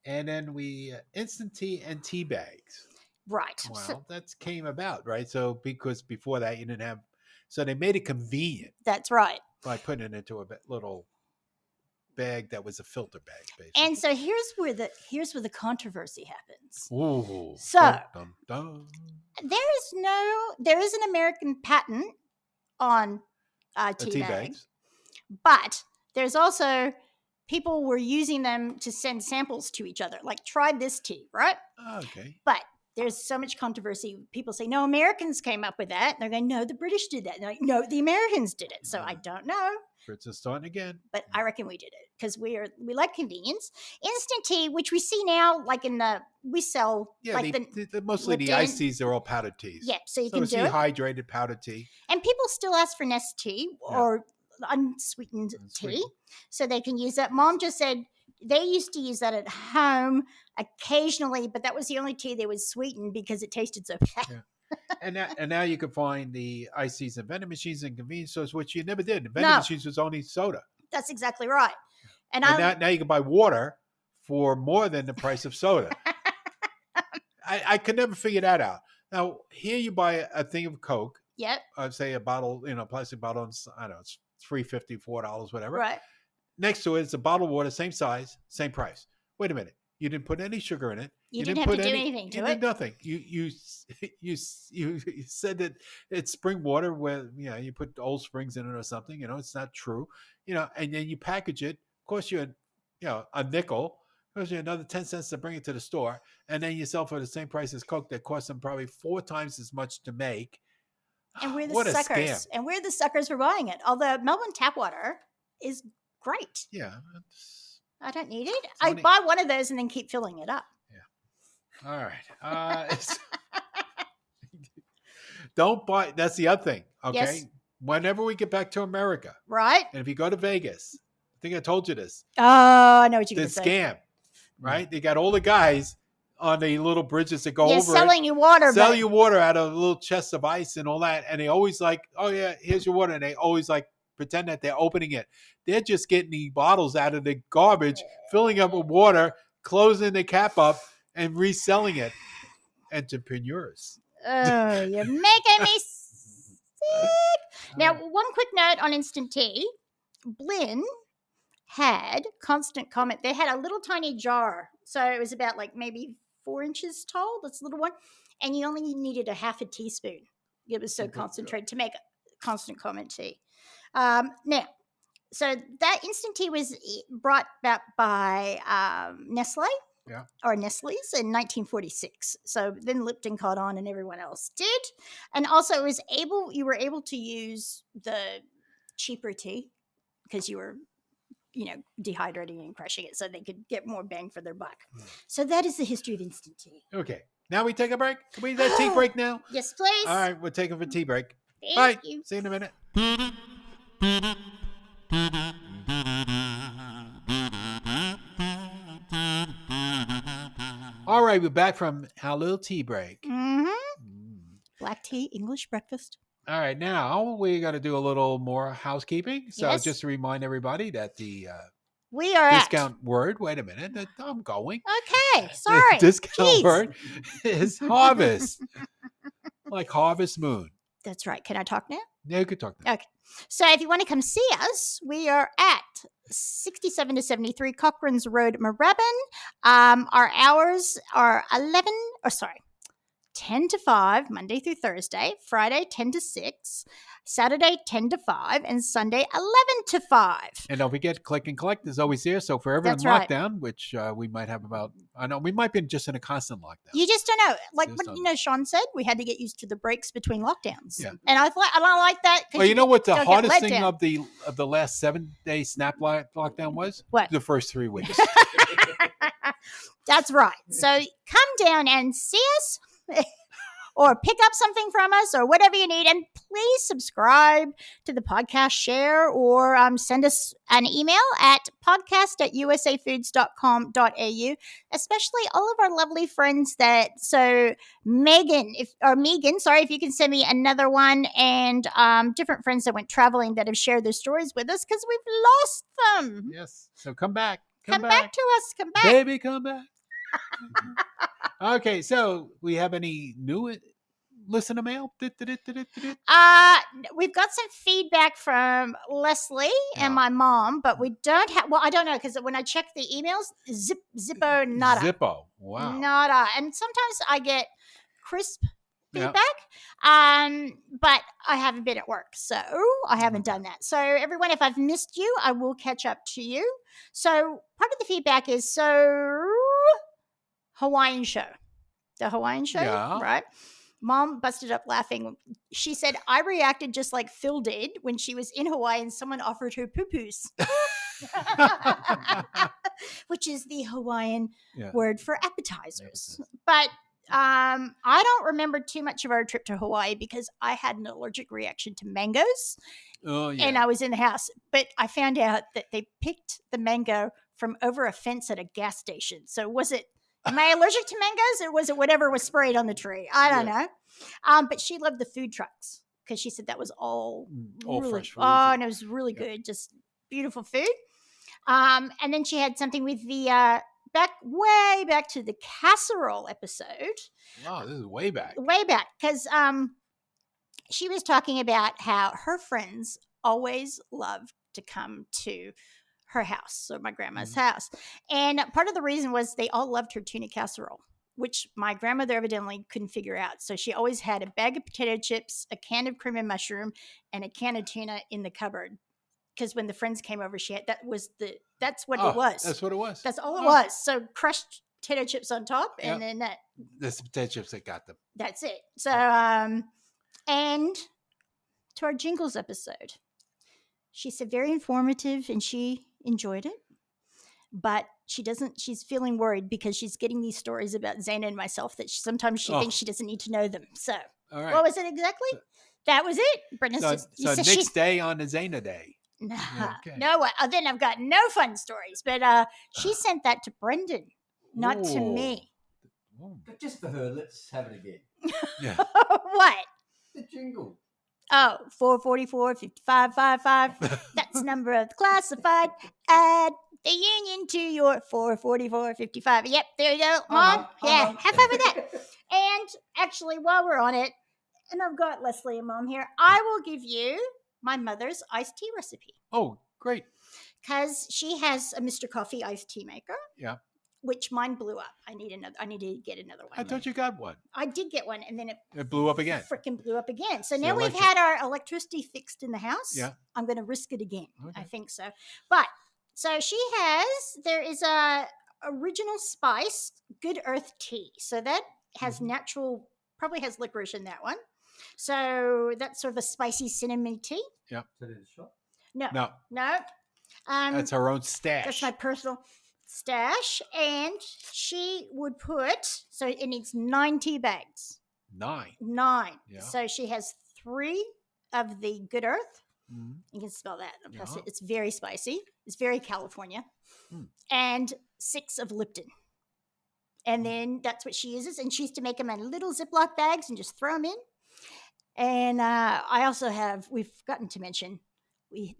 And then we instant tea and tea bags. Right. Well, that came about, right? So because before that you didn't have, so they made it convenient. That's right. By putting it into a little bag that was a filter bag, basically. And so here's where the controversy happens. Ooh, so dun, dun, dun. there is an American patent on tea bags, but there's also people were using them to send samples to each other, like try this tea, right? Okay. But there's so much controversy. People say, no, Americans came up with that. And they're going, no, the British did that. And they're like, no, the Americans did it. So I don't know. It's just starting again. But I reckon we did it because we like convenience. Instant tea, which we see now, like we sell like mostly Lipton. The iced teas are all powdered teas. Yeah, so you can do it. Dehydrated powdered tea. And people still ask for Nest tea or unsweetened tea, so they can use that. Mom just said they used to use that at home occasionally, but that was the only tea they would sweeten because it tasted so bad. Yeah. And now you can find the iced teas and vending machines and convenience stores, which you never did. The vending machines was only soda. That's exactly right. And now you can buy water for more than the price of soda. I could never figure that out. Now, here you buy a thing of Coke. Yep. Say a bottle, plastic bottle, I don't know, it's $3.50, $4, whatever. Right. Next to it is a bottle of water, same size, same price. Wait a minute. You didn't put any sugar in it. You didn't have to do anything to it. You did nothing. You said that it's spring water where you put Old Springs in it or something. It's not true. And then you package it. Cost you a nickel. Cost you another 10 cents to bring it to the store, and then you sell for the same price as Coke that cost them probably 4 times as much to make. And we're the what suckers. A scam. And we're the suckers for buying it. Although Melbourne tap water is great. Yeah. I don't need it. I buy one of those and then keep filling it up. Yeah. All right. Don't buy. That's the other thing. Okay. Yes. Whenever we get back to America. Right. And if you go to Vegas, I think I told you this. Oh, I know what you're going to say. The scam. Right. They got all the guys on the little bridges that go Yeah, over selling you water. sell but you water out of little chests of ice and all that. And they always like, oh yeah, here's your water. And they always like pretend that they're opening it. They're just getting the bottles out of the garbage, filling up with water, closing the cap up, and reselling it. Entrepreneurs. Oh, you're making me sick. Now, one quick note on instant tea. Blinn had Constant Comment. They had a little tiny jar. So it was about like maybe 4 inches tall, this little one. And you only needed a half a teaspoon. It was so concentrated to make Constant Comment tea. Now, so that instant tea was brought about by Nestle. Yeah. Or Nestle's in 1946. So then Lipton caught on and everyone else did. And also you were able to use the cheaper tea because you were, dehydrating and crushing it so they could get more bang for their buck. So that is the history of instant tea. Okay. Now we take a break. Can we take a tea break now? Yes, please. All right. We're taking a tea break. Thank Bye. you. See you in a minute. All right, we're back from our little tea break. Mm-hmm. Black tea, English breakfast. All right, now we got to do a little more housekeeping. So Yes. just to remind everybody that the We are discount word, wait a minute, I'm going. Okay, sorry. The discount Jeez. word is harvest, like Harvest Moon. That's right. Can I talk now? Yeah, you could talk now. Okay. So if you want to come see us, we are at 67 to 73 Cochrane's Road, Moorabbin. Our hours are 10 to 5, Monday through Thursday, Friday 10 to 6, Saturday 10 to 5, and Sunday 11 to 5. And don't forget, click and collect is always there. So for everyone That's right. lockdown, which we might have we might be just in a constant lockdown. You just don't know. Like Just what don't Sean said, we had to get used to the breaks between lockdowns. Yeah. And I like that. Well, you know what the don't get hardest let thing down. of the last 7-day snap lockdown was? What? The first 3 weeks. That's right. So come down and see us or pick up something from us or whatever you need. And please subscribe to the podcast, share, or send us an email at podcast@usafoods.com.au, especially all of our lovely friends Megan, if you can send me another one, and different friends that went traveling that have shared their stories with us because we've lost them. Yes. So come back. Come back to us. Come back. Baby, come back. Okay, so we have any new listener mail? We've got some feedback from Leslie and my mom, but we don't have. Well, I don't know because when I check the emails, Zippo nada, Zippo. Wow. nada, and sometimes I get crisp Yeah. feedback. But I haven't been at work, so I haven't done that. So everyone, if I've missed you, I will catch up to you. So part of the feedback is Hawaiian show. The Hawaiian show, Yeah. right? Mom busted up laughing. She said, I reacted just like Phil did when she was in Hawaii and someone offered her poo-poos, which is the Hawaiian word for appetizers. But I don't remember too much of our trip to Hawaii because I had an allergic reaction to mangoes. Oh, yeah. And I was in the house. But I found out that they picked the mango from over a fence at a gas station. So am I allergic to mangoes or was it whatever was sprayed on the tree? I don't know. But she loved the food trucks because she said that was all really, fresh food. Oh, and it was really good. Just beautiful food. And then she had something with the way back to the casserole episode. Wow, this is way back. Way back. Because she was talking about how her friends always loved to come to her house, so my grandma's house. And part of the reason was they all loved her tuna casserole, which my grandmother evidently couldn't figure out. So she always had a bag of potato chips, a can of cream and mushroom, and a can of tuna in the cupboard. Because when the friends came over, that's what it was. That's what it was. That's all it was. So crushed potato chips on top, and then that. That's the potato chips that got them. That's it. So, and to our jingles episode, she said very informative and she enjoyed it, but she's feeling worried because she's getting these stories about Zaina and myself that sometimes she thinks she doesn't need to know them. So, all right. What was it exactly? That was it. Brenda So said next day on the Zaina day. No, Okay. no. Then I've got no fun stories, but she sent that to Brendan, not to me. Oh. But just for her, let's have it again. Yeah. What? The jingle. Oh, 444 5555. That's number of the classified. Add the union to your 444 55. Yep, there you go, Mom. Yeah, have fun with that. And actually, while we're on it, and I've got Leslie and Mom here, I will give you my mother's iced tea recipe. Oh, great. Because she has a Mr. Coffee iced tea maker. Yeah. Which mine blew up. I need to get another one. I thought you got one. I did get one, and then it blew up again. Freaking blew up again. So It's now we've had our electricity fixed in the house. Yeah. I'm going to risk it again. Okay. I think so. But so there is a original spice Good Earth tea. So that has natural, probably has licorice in that one. So that's sort of a spicy cinnamon tea. Yeah. Is that in the shop? No. That's her own stash. That's my personal stash. And she would put, so it needs 9 tea bags. 9. Yeah. So she has 3 of the Good Earth. Mm-hmm. You can smell that. Plus it's very spicy. It's very California. And 6 of Lipton. And then that's what she uses. And she used to make them in little Ziploc bags and just throw them in. And I also we've forgotten to mention,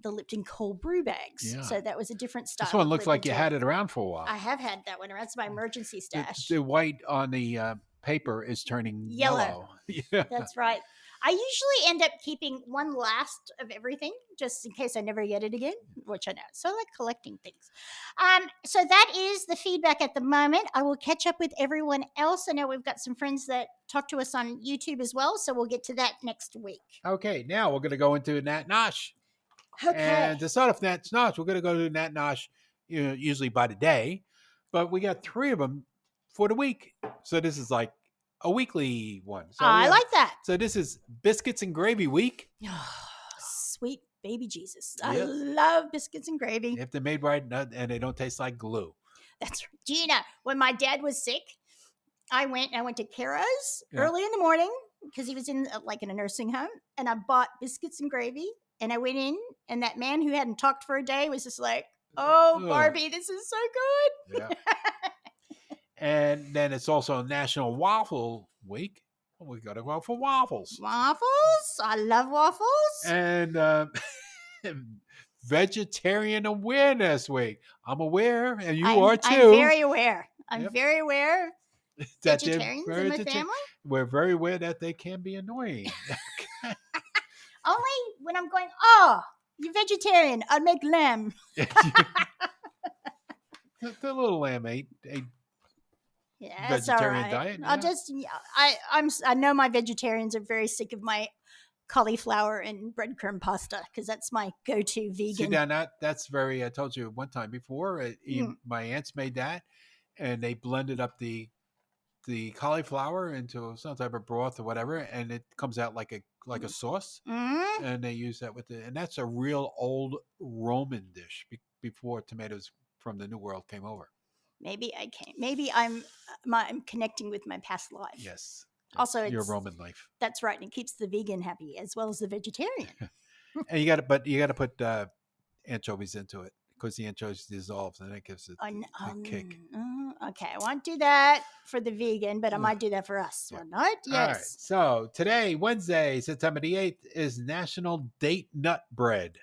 the Lipton cold brew bags. Yeah. So that was a different style. This one looks like you had it around for a while. I have had that one around. It's my emergency stash. The white on the paper is turning yellow. Yeah. That's right. I usually end up keeping one last of everything just in case I never get it again, which I know. So I like collecting things. So that is the feedback at the moment. I will catch up with everyone else. I know we've got some friends that talk to us on YouTube as well, so we'll get to that next week. Okay, now we're going to go into Nat Nosh. Okay. And to start off Nat Nosh, we're going to go to Nat Nosh, usually by the day, but we got 3 of them for the week. So this is like a weekly one. So I like that. So this is Biscuits and Gravy Week. Sweet baby Jesus. I love biscuits and gravy. If they're made right and they don't taste like glue. That's right. Gina, when my dad was sick, I went to Caro's early in the morning because he was in a nursing home, and I bought biscuits and gravy, and I went in, and that man who hadn't talked for a day was just like, "Oh, Barbie, this is so good." Yeah. And then it's also National Waffle Week. Well, we got to go for waffles. Waffles? I love waffles. And Vegetarian Awareness Week. I'm aware, and you are too. I'm very aware. I'm very aware. Vegetarians in my family. We're very aware that they can be annoying. Only when I'm going, "Oh, you're vegetarian. I'll make lamb." The little lamb ate vegetarian diet. Yeah. I'll just I know my vegetarians are very sick of my cauliflower and breadcrumb pasta because that's my go-to vegan. See, now that's very. I told you one time before. My aunts made that, and they blended up the cauliflower into some type of broth or whatever, and it comes out like a sauce. Mm-hmm. And they use that and that's a real old Roman dish before tomatoes from the New World came over. Maybe I'm connecting with my past life. Yes. Also, it's your Roman life. That's right, and it keeps the vegan happy as well as the vegetarian. And you got to put anchovies into it because the anchovies dissolves and it gives it a kick. Okay, I won't do that for the vegan, but I might do that for us. Or not? Yes. All right. So today, Wednesday, September the 8th, is National Date Nut Bread.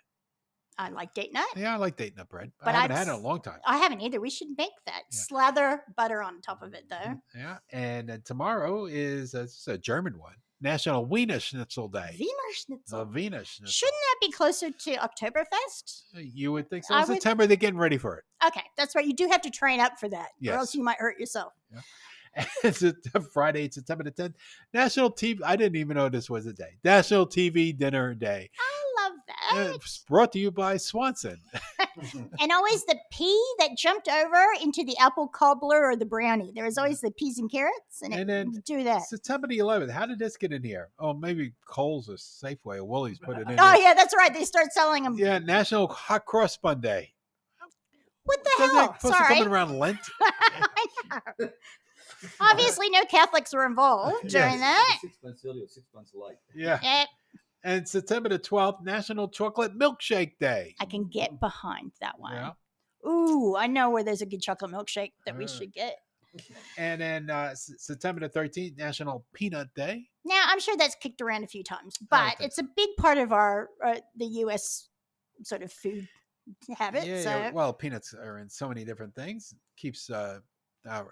I like date nut. Yeah, I like date nut bread. But I haven't had it in a long time. I haven't either. We should make that. Yeah. Slather butter on top of it, though. Yeah. And tomorrow is a German one. National Wiener Schnitzel Day. Wiener Schnitzel. Wiener Schnitzel. Shouldn't that be closer to Oktoberfest? You would think so. In September, they're getting ready for it. Okay. That's right. You do have to train up for that. Yes. Or else you might hurt yourself. Yeah. It's Friday, September the 10th. National TV. I didn't even know this was a day. National TV Dinner Day. I love that. It's brought to you by Swanson. And always the pea that jumped over into the apple cobbler or the brownie. There was always the peas and carrots, and then do that. September the 11th. How did this get in here? Oh, maybe Kohl's or Safeway or Woolies put it in. Oh, yeah, that's right. They start selling them. Yeah, National Hot Cross Bun Day. What the hell? Supposed to come around Lent. I know. Obviously, no Catholics were involved during that. 6 months early or 6 months late. Yeah. Yep. And September the 12th, National Chocolate Milkshake Day. I can get behind that one. Yeah. Ooh, I know where there's a good chocolate milkshake that we should get. And then September the 13th, National Peanut Day. Now, I'm sure that's kicked around a few times, but it's a big part of the U.S. sort of food habit. Yeah, so. yeah. Well, peanuts are in so many different things. Keeps our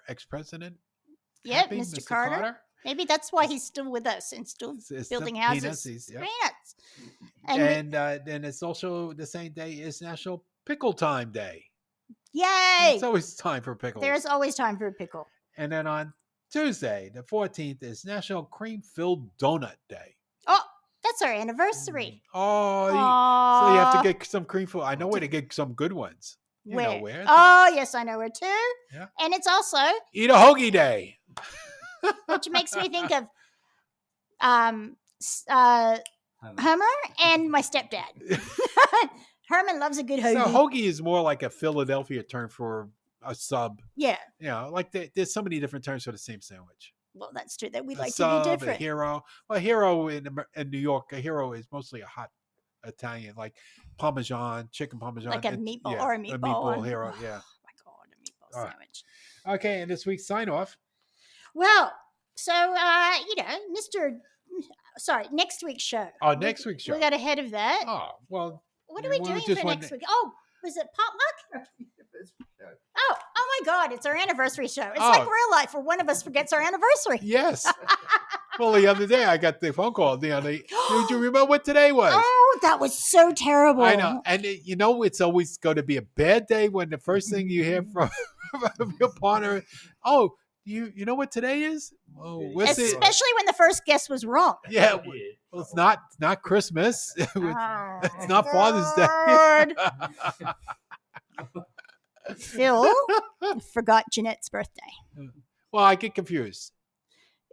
ex-president happy, Mr. Carter. Maybe that's why he's still with us and still building houses. Peanuts. And then it's also the same day is National Pickle Time Day. Yay! It's always time for pickles. There's always time for a pickle. And then on Tuesday, the 14th, is National Cream-Filled Donut Day. Oh, that's our anniversary. Oh, so you have to get some cream filled. I know where to get some good ones. You know where? Oh, yes, I know where too. Yeah. And it's also Eat a Hoagie Day. Which makes me think of Homer and my stepdad. Herman loves a good hoagie. So hoagie is more like a Philadelphia term for a sub. Yeah. You know, like there's so many different terms for the same sandwich. Well, that's true. That we like sub, to be different. A hero. Well, a hero in New York, a hero is mostly a hot Italian, like Parmesan, chicken Parmesan. Like a meatball or a meatball. A meatball hero, yeah. Oh, my God, a meatball sandwich. Right. Okay, and this week's sign-off. Well, so, next week's show. Oh, next week's show. We got ahead of that. Oh, well. What are we doing for next week? Oh, was it potluck? Oh my God, it's our anniversary show. It's like real life where one of us forgets our anniversary. Yes. Well, the other day I got the phone call. Did you remember what today was? Oh, that was so terrible. I know. And it's always going to be a bad day when the first thing you hear from your partner, oh, you know what today is? Oh, especially when the first guess was wrong. Yeah. Well, it's not Christmas. It's not Father's Day. Phil forgot Jeanette's birthday. Well, I get confused.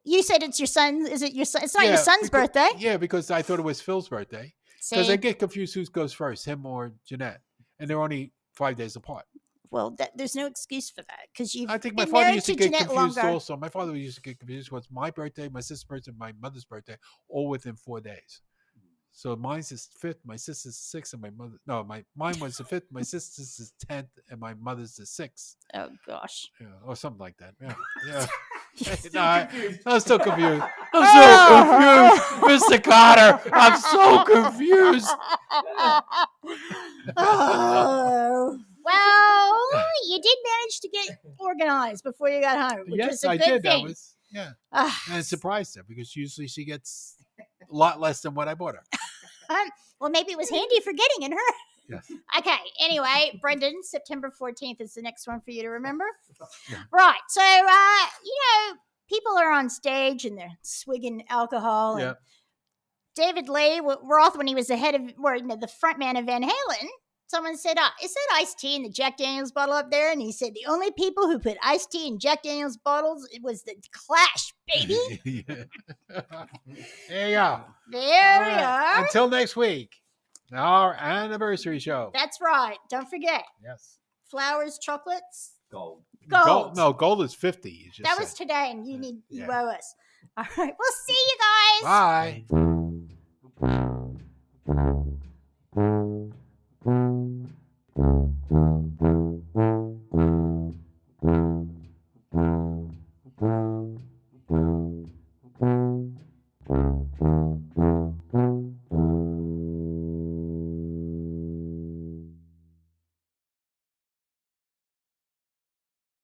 You said it's your son. Is it your son? It's not your son's birthday. Yeah, because I thought it was Phil's birthday. Because I get confused who goes first, him or Jeanette. And they're only 5 days apart. Well, there's no excuse for that because I think my father used to get confused also. My father used to get confused. Was my birthday, my sister's birthday, my mother's birthday, all within 4 days. So mine's is 5th, my sister's 6th, and mine was the 5th, my sister's is 10th, and my mother's the 6th. Oh gosh. Yeah, or something like that. Yeah. I'm still confused. I'm so confused, Mr. Carter. I'm so confused. Oh. Well, you did manage to get organized before you got home, which was a good thing. And it surprised her because usually she gets a lot less than what I bought her. Well, maybe it was handy for getting in her. Yes. Okay. Anyway, Brendan, September 14th is the next one for you to remember. Yeah. Right. So, people are on stage and they're swigging alcohol. And David Lee Roth, when he was the front man of Van Halen, someone said, is that iced tea in the Jack Daniels bottle up there? And he said, the only people who put iced tea in Jack Daniels bottles, it was the Clash, baby. There you go. There we are. Until next week, our anniversary show. That's right. Don't forget. Yes. Flowers, chocolates. Gold. No, gold is 50. That was today, and you owe us. All right. We'll see you guys. Bye.